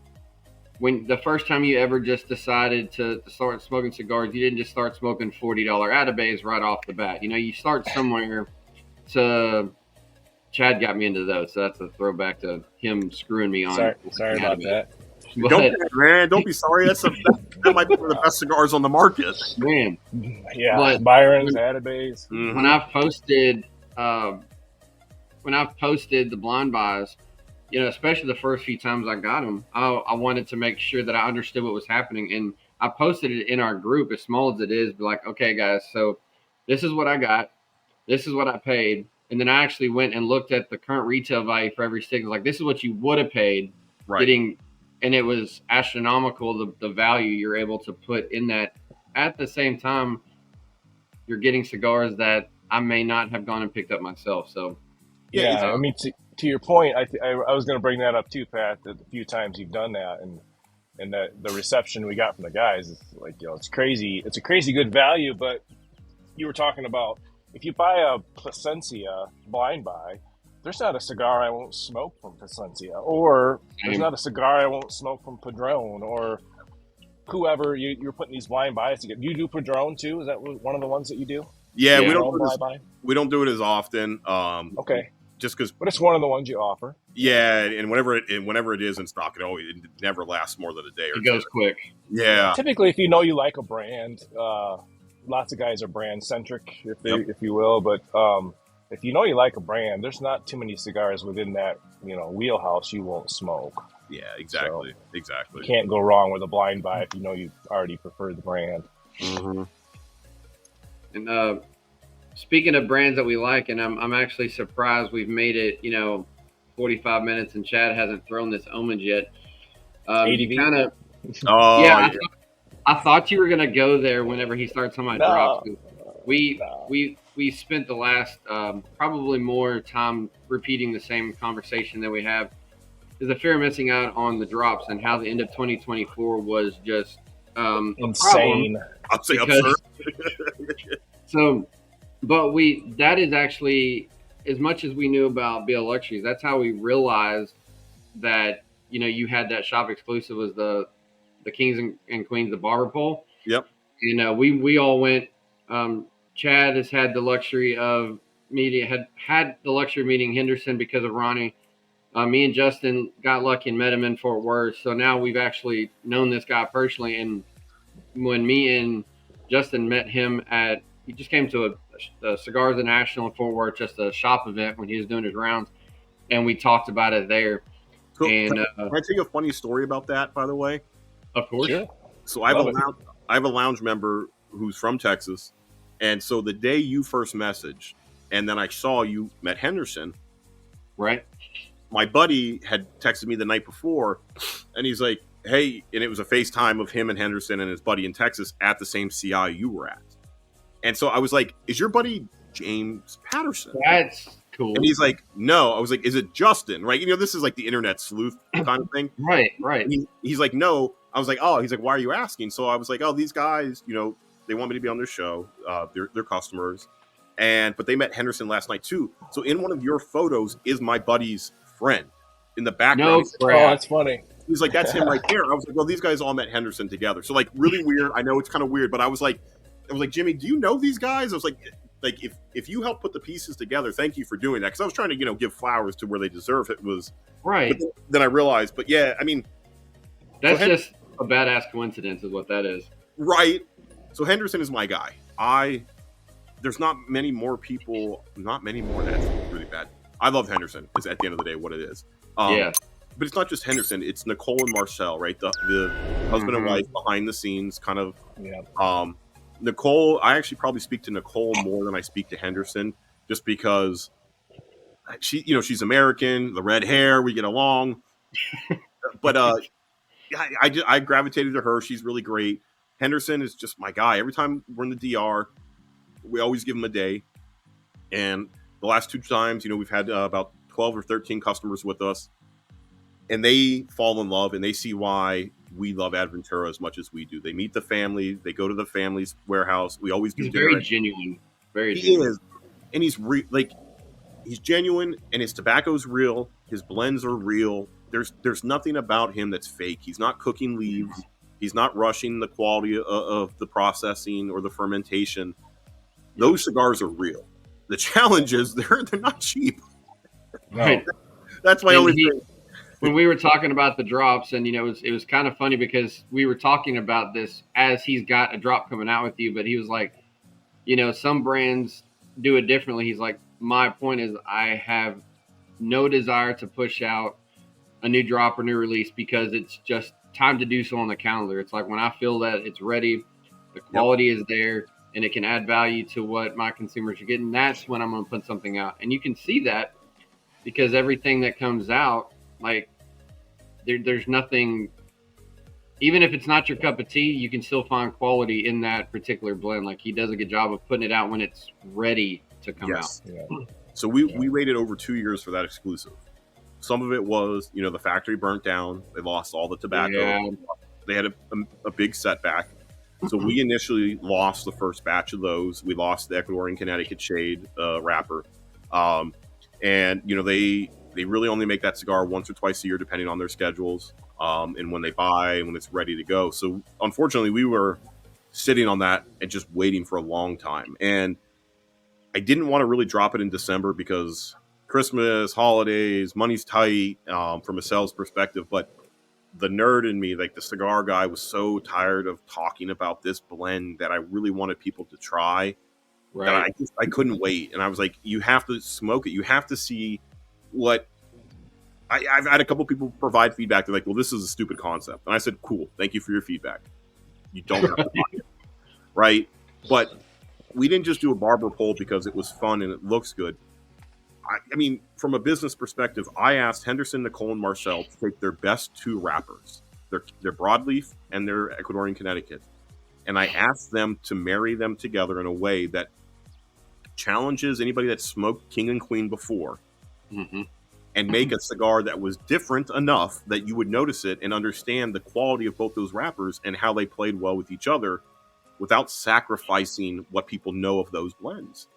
When the first time you ever just decided to start smoking cigars, you didn't just start smoking $40 Atabays right off the bat. You start somewhere. Chad got me into those, so that's a throwback to him screwing me on. Sorry about that. Don't be sorry. That might be one of the best cigars on the market. Man, yeah, but Byron's, Atabays. Mm-hmm. When I've posted the blind buys, especially the first few times I got them, I wanted to make sure that I understood what was happening, and I posted it in our group, as small as it is. Be like, okay, guys, so this is what I got, this is what I paid. And then I actually went and looked at the current retail value for every stick. Like, this is what you would have paid getting, and it was astronomical, the value you're able to put in that. At the same time, you're getting cigars that I may not have gone and picked up myself. So, yeah, I mean, to your point, I was going to bring that up too, Pat. That a few times you've done that, and that the reception we got from the guys is like, it's crazy. It's a crazy good value, but you were talking about, if you buy a Plasencia blind buy, there's not a cigar I won't smoke from Plasencia, or there's not a cigar I won't smoke from Padron, or whoever you're putting these blind buys together. You do Padron too? Is that one of the ones that you do? Yeah, we don't do it as often. Okay. Just because, but it's one of the ones you offer. Yeah, and whenever it is in stock, it never lasts more than a day or two. It goes quick. Yeah. Typically, if you like a brand, lots of guys are brand centric, if you will. But if you like a brand, there's not too many cigars within that wheelhouse you won't smoke. Yeah, exactly. So exactly. You can't go wrong with a blind buy if you already prefer the brand. Mm-hmm. And speaking of brands that we like, and I'm actually surprised we've made it 45 minutes and Chad hasn't thrown this Omens yet. ADV? Kind of. Oh yeah. I thought you were gonna go there whenever he starts on my drops. We spent the last probably more time repeating the same conversation that we have. Is the fear of missing out on the drops, and how the end of 2024 was just insane. I'll say absurd. So, but that is actually, as much as we knew about BL Luxuries, that's how we realized that you had that shop exclusive, was the Kings and Queens, the barber pole. Yep. We all went. Chad has had the luxury of meeting Henderson because of Ronnie. Me and Justin got lucky and met him in Fort Worth. So now we've actually known this guy personally. And when me and Justin met him he just came to a Cigars International in Fort Worth, just a shop event when he was doing his rounds. And we talked about it there. Cool. And can I tell you a funny story about that, by the way? Of course. Sure. So I have Love it. I have a lounge member who's from Texas, and so the day you first messaged, and then I saw you met Henderson. Right. My buddy had texted me the night before, and he's like, "Hey," and it was a FaceTime of him and Henderson and his buddy in Texas at the same CI you were at. And so I was like, "Is your buddy James Patterson?" That's cool. And he's like, "No." I was like, "Is it Justin?" Right? You know, this is like the internet sleuth kind of thing. Right. He's like, "No." I was like, "Oh." He's like, "Why are you asking?" So I was like, "Oh, these guys, you know, they want me to be on their show. They're customers, but they met Henderson last night too. So in one of your photos is my buddy's friend in the background." No Oh, crap. that's funny. He's like, "That's him right there." I was like, "Well, these guys all met Henderson together." So like, really weird. I know it's kind of weird, but I was like, "Jimmy, do you know these guys?" I was like if you help put the pieces together, thank you for doing that, because I was trying to give flowers to where they deserve it. Was Right. But then I realized, but yeah, I mean, That's just a badass coincidence, is what that is. right. So Henderson is my guy. There's not many more people. Not many more. That's really bad. I love Henderson. Is at the end of the day what it is. Yeah. But it's not just Henderson. It's Nicole and Marcel, right? The husband and wife behind the scenes, kind of. Yeah. Nicole, I actually probably speak to Nicole more than I speak to Henderson, just because she's American, the red hair, we get along. But I gravitated to her. She's really great. Henderson is just my guy. Every time we're in the DR, we always give him a day. And the last 2 times, we've had about 12 or 13 customers with us, and they fall in love, and they see why we love Adventura as much as we do. They meet the family. They go to the family's warehouse. We always do He's dinner. very genuine. Very He genuine. is, and he's genuine, and his tobacco's real. His blends are real. There's nothing about him that's fake. He's not cooking leaves. He's not rushing the quality of the processing or the fermentation. Those cigars are real. The challenge is they're not cheap. Right. That's my only thing. When we were talking about the drops, and it was kind of funny because we were talking about this as he's got a drop coming out with you, but he was like, some brands do it differently. He's like, my point is I have no desire to push out a new drop or new release because it's just time to do so on the calendar. It's like when I feel that it's ready, the quality is there, and it can add value to what my consumers are getting, that's when I'm going to put something out. And you can see that because everything that comes out, like there's nothing, even if it's not your cup of tea, you can still find quality in that particular blend. Like he does a good job of putting it out when it's ready to come out. Yeah. So we waited over 2 years for that exclusive. Some of it was, the factory burnt down. They lost all the tobacco. Yeah. They had a big setback. So we initially lost the first batch of those. We lost the Ecuadorian Connecticut shade wrapper. And, they really only make that cigar once or twice a year, depending on their schedules, and when they buy and when it's ready to go. So unfortunately, we were sitting on that and just waiting for a long time. And I didn't want to really drop it in December because Christmas, holidays, money's tight from a sales perspective. But the nerd in me, like the cigar guy, was so tired of talking about this blend that I really wanted people to try. Right. That I couldn't wait. And I was like, you have to smoke it. You have to see what I've had a couple people provide feedback. They're like, well, this is a stupid concept. And I said, cool, thank you for your feedback. You don't have to buy it. Right? But we didn't just do a barber poll because it was fun and it looks good. I mean, from a business perspective, I asked Henderson, Nicole, and Marcel to take their best 2 wrappers, their broadleaf and their Ecuadorian Connecticut. And I asked them to marry them together in a way that challenges anybody that smoked King and Queen before, and make a cigar that was different enough that you would notice it and understand the quality of both those wrappers and how they played well with each other without sacrificing what people know of those blends.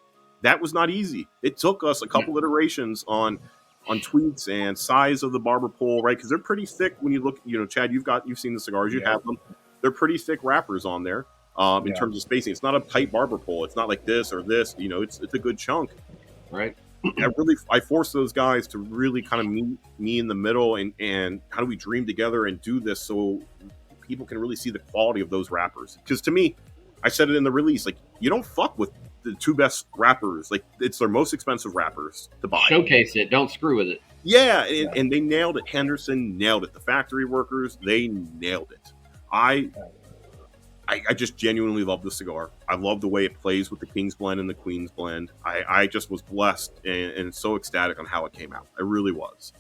That was not easy. It took us a couple iterations on tweaks and size of the barber pole, right? Because they're pretty thick when you look, Chad, you've seen the cigars, you have them. They're pretty thick wrappers on there in terms of spacing. It's not a tight barber pole. It's not like this or this, it's a good chunk. Right. I forced those guys to really kind of meet me in the middle and how do we dream together and do this so people can really see the quality of those wrappers. Because to me, I said it in the release, like, you don't fuck with the 2 best wrappers. Like, it's their most expensive wrappers to buy. Showcase it. Don't screw with it. Yeah, and they nailed it. Henderson nailed it. The factory workers, they nailed it. I just genuinely love the cigar. I love the way it plays with the King's Blend and the Queen's Blend. I just was blessed and so ecstatic on how it came out. I really was.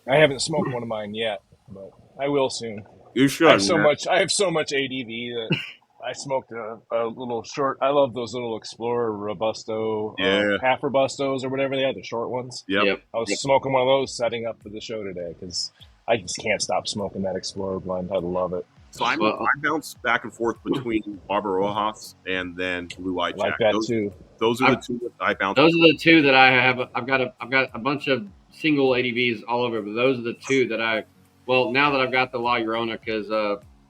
I haven't smoked one of mine yet, but I will soon. You should. I have so man. much. I have so much ADV that I smoked a little short. I love those little Explorer Robusto, Yeah. half Robustos or whatever they are, the short ones. Yep. I was smoking one of those setting up for the show today because I just can't stop smoking that Explorer blend. I love it. So I bounce back and forth between Barbarojas and then Blue Eye I Jack. like that too. Those are the two that I bounce. Those are the two that I have. I've got a bunch of single ADVs all over, but those are the two that I. Well, now that I've got the La Llorona, because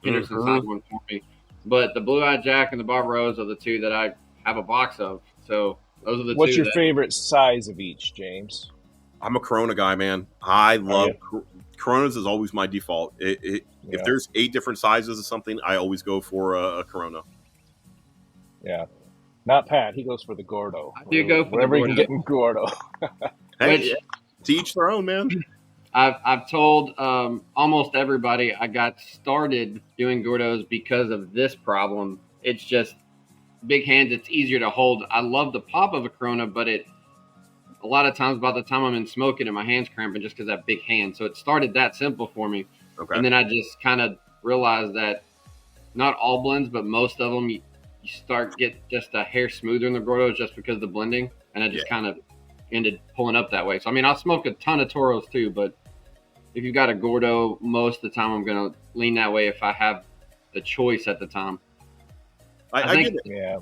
Henderson signed one for me, but the Blue Eye Jack and the Barbaros are the two that I have a box of. So those are the What's two. your favorite size of each, James? I'm a Corona guy, man. I love Coronas. Is always my default. If there's 8 different sizes of something, I always go for a Corona. Yeah, not Pat. He goes for the Gordo. I do go for whatever the you can get in Gordo. Hey, to each their own, man. I've told almost everybody I got started doing Gordos because of this problem. It's just big hands. It's easier to hold. I love the pop of a Corona, but a lot of times by the time I'm in smoking it, my hand's cramping just because I have big hands. So it started that simple for me. Okay. And then I just kind of realized that not all blends, but most of them, you start get just a hair smoother in the Gordos just because of the blending. And I just kind of ended pulling up that way. So, I mean, I'll smoke a ton of Toros too, but if you've got a Gordo, most of the time I'm going to lean that way if I have the choice at the time. I get it. Yeah.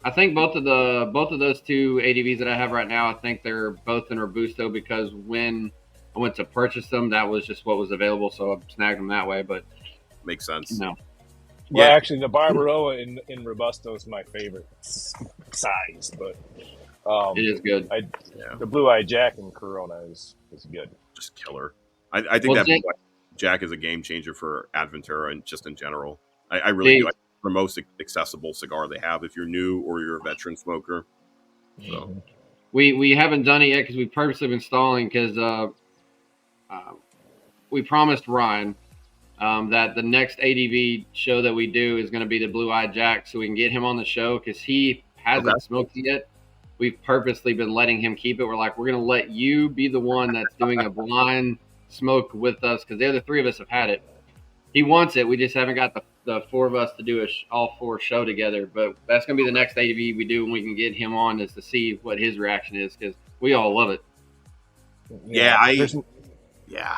I think both of those two ADVs that I have right now, I think they're both in Robusto because when I went to purchase them, that was just what was available, so I snagged them that way. But makes sense. No. Well, actually, the Barbaroa in Robusto is my favorite size, but it is good. The Blue Eye Jack in Corona is good. Just killer. I think that Blue Eye Jack is a game changer for Adventura and just in general. I really do. The most accessible cigar they have if you're new or you're a veteran smoker. So we haven't done it yet because we've purposely been stalling because we promised Ryan that the next ADV show that we do is going to be the Blue Eye Jack, so we can get him on the show because he hasn't smoked it yet. We've purposely been letting him keep it. We're like, we're going to let you be the one that's doing a blind smoke with us because the other 3 of us have had it. He wants it. We just haven't got the 4 of us to do all 4 show together. But that's going to be the next ADV we do when we can get him on, is to see what his reaction is because we all love it. Yeah,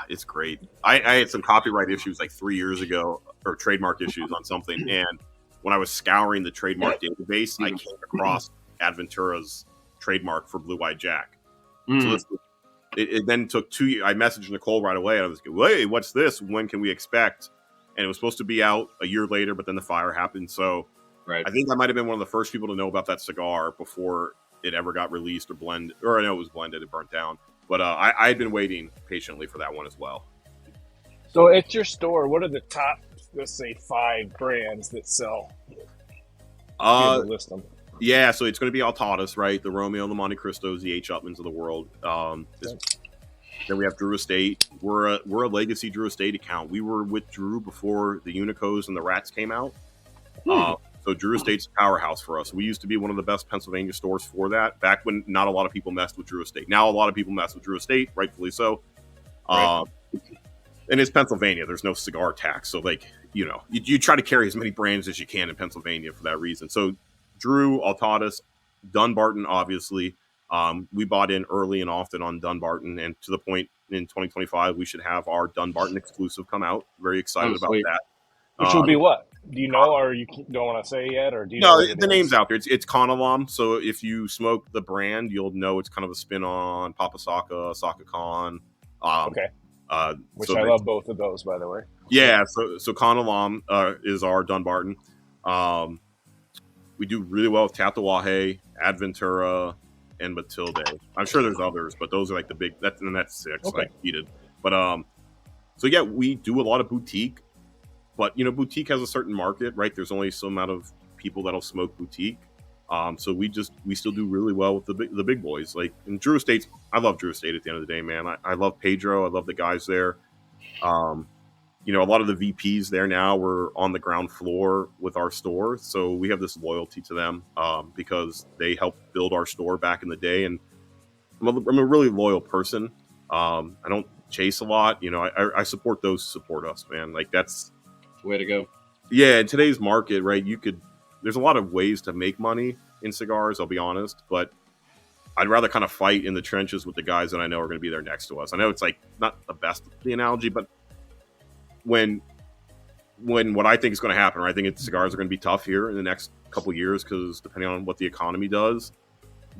it's great. I had some copyright issues like 3 years ago, or trademark issues on something, and when I was scouring the trademark database, I came across Adventura's trademark for Blue Eye Jack. So it then took 2 years. I messaged Nicole right away, and I was like, "Hey, what's this? When can we expect?" And it was supposed to be out a year later, but then the fire happened. So I think I might have been one of the first people to know about that cigar before it ever got released or blended. Or I know it was blended, it burnt down. But I had been waiting patiently for that one as well. So at your store, what are the top, let's say, 5 brands that sell? List them. Yeah, so it's going to be Altadas, right? The Romeo, the Monte Cristos, the H. Upmans of the world. Then we have Drew Estate. We're a legacy Drew Estate account. We were with Drew before the Unicos and the Rats came out. So Drew Estate's a powerhouse for us. We used to be one of the best Pennsylvania stores for that, back when not a lot of people messed with Drew Estate. Now a lot of people mess with Drew Estate, rightfully so. And it's Pennsylvania. There's no cigar tax. So, you try to carry as many brands as you can in Pennsylvania for that reason. So Drew, Altadas, Dunbarton, obviously. We bought in early and often on Dunbarton, and to the point in 2025 we should have our Dunbarton exclusive come out. Very excited about that. Which will be what? Do you know, or you don't want to say yet, or do you know? No, the name's out there. It's Conalam. So if you smoke the brand, you'll know it's kind of a spin on Papa Saka, Saka Khan. Which I love both of those, by the way. Yeah. So Conalam is our Dunbarton. We do really well with Tatawahe, Adventura, and Matilde. I'm sure there's others, but those are like the big. That's 6 like heated. But so yeah, we do a lot of boutique. But boutique has a certain market, right? There's only some amount of people that'll smoke boutique. So we still do really well with the big boys. Like in Drew Estate, I love Drew Estate at the end of the day, man. I love Pedro. I love the guys there. a lot of the VPs there now were on the ground floor with our store. So we have this loyalty to them because they helped build our store back in the day. And I'm a really loyal person. I don't chase a lot. I support those who support us, man. Like that's the way to go. Yeah, in today's market, right, there's a lot of ways to make money in cigars, I'll be honest, but I'd rather kind of fight in the trenches with the guys that I know are going to be there next to us. I know it's like not the best the analogy, but when what I think is going to happen, or I think cigars are going to be tough here in the next couple of years because depending on what the economy does,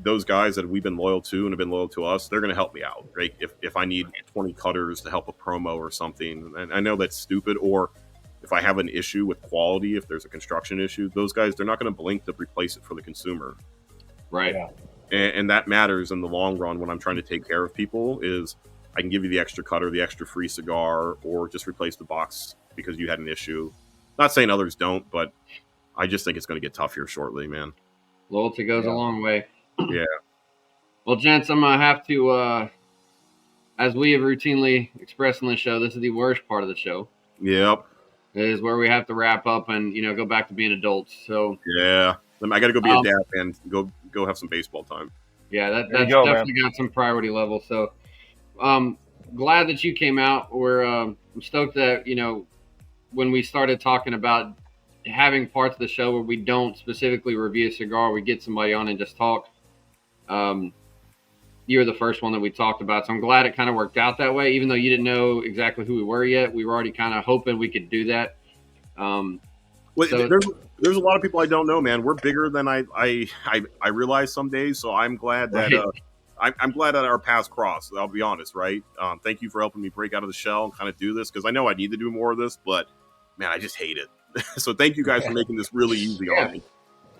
those guys that we've been loyal to and have been loyal to us, they're going to help me out, right? If I need 20 cutters to help a promo or something, and I know that's stupid, or if I have an issue with quality, if there's a construction issue, those guys, they're not going to blink to replace it for the consumer. Right. Yeah. And that matters in the long run when I'm trying to take care of people is I can give you the extra cutter, the extra free cigar, or just replace the box because you had an issue. Not saying others don't, but I just think it's going to get tough here shortly, man. Loyalty goes a long way. Yeah. Well, gents, I'm going to have to, as we have routinely expressed on the show, this is the worst part of the show. Yep. It is where we have to wrap up and, go back to being adults. So yeah, I got to go be a dad and go have some baseball time. Yeah, that's definitely got some priority level. So glad that you came out. I'm stoked that, when we started talking about having parts of the show where we don't specifically review a cigar, we get somebody on and just talk. You were the first one that we talked about. So I'm glad it kind of worked out that way. Even though you didn't know exactly who we were yet, we were already kind of hoping we could do that. There's a lot of people I don't know, man. We're bigger than I realize some days. So I'm glad that I'm glad that our paths cross. I'll be honest, right? Thank you for helping me break out of the shell and kind of do this because I know I need to do more of this, but man, I just hate it. So thank you guys for making this really easy on me.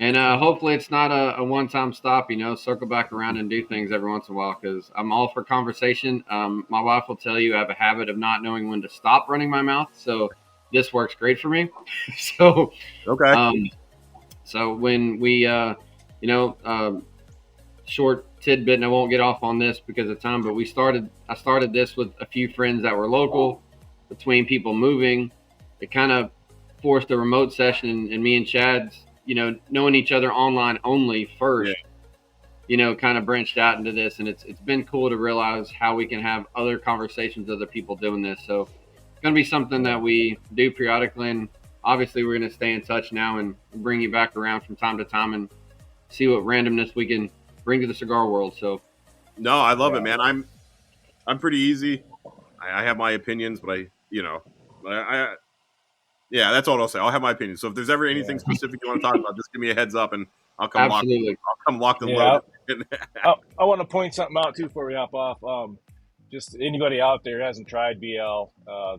And hopefully it's not a one-time stop, circle back around and do things every once in a while because I'm all for conversation. My wife will tell you I have a habit of not knowing when to stop running my mouth. So this works great for me. So, okay. So when we, short tidbit, and I won't get off on this because of time, but I started this with a few friends that were local. Between people moving, it kind of forced a remote session, and me and Chad's, knowing each other online only first, kind of branched out into this, and it's been cool to realize how we can have other conversations with other people doing this. So it's going to be something that we do periodically, and obviously we're going to stay in touch now and bring you back around from time to time and see what randomness we can bring to the cigar world. So no, I love it, man. I'm pretty easy. I have my opinions, but yeah, that's all I'll say. I'll have my opinion. So if there's ever anything specific you want to talk about, just give me a heads up and I'll come lock and load. I want to point something out too before we hop off. Just anybody out there who hasn't tried BL,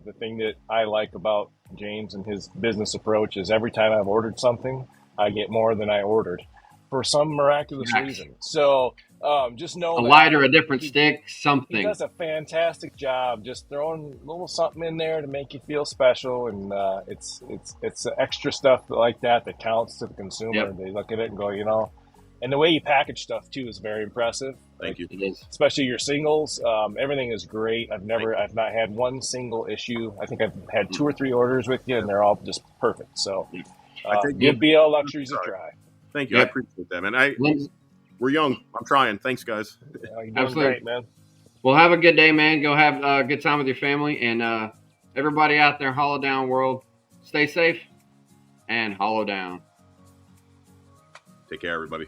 the thing that I like about James and his business approach is every time I've ordered something, I get more than I ordered for some miraculous reason. So just know a lighter, a different stick, something. He does a fantastic job just throwing a little something in there to make you feel special, and it's extra stuff like that counts to the consumer. Yep. They look at it and go, and the way you package stuff too is very impressive. Thank you. It is. Especially your singles. Everything is great. I've not had one single issue. I think I've had 2 or 3 orders with you, and they're all just perfect. So give BL Luxuries a try. Thank you. Yep. I appreciate that, man. We're young. I'm trying. Thanks, guys. You're doing great, man. Well, have a good day, man. Go have a good time with your family. And everybody out there, Hollow Down world, stay safe and hollow down. Take care, everybody.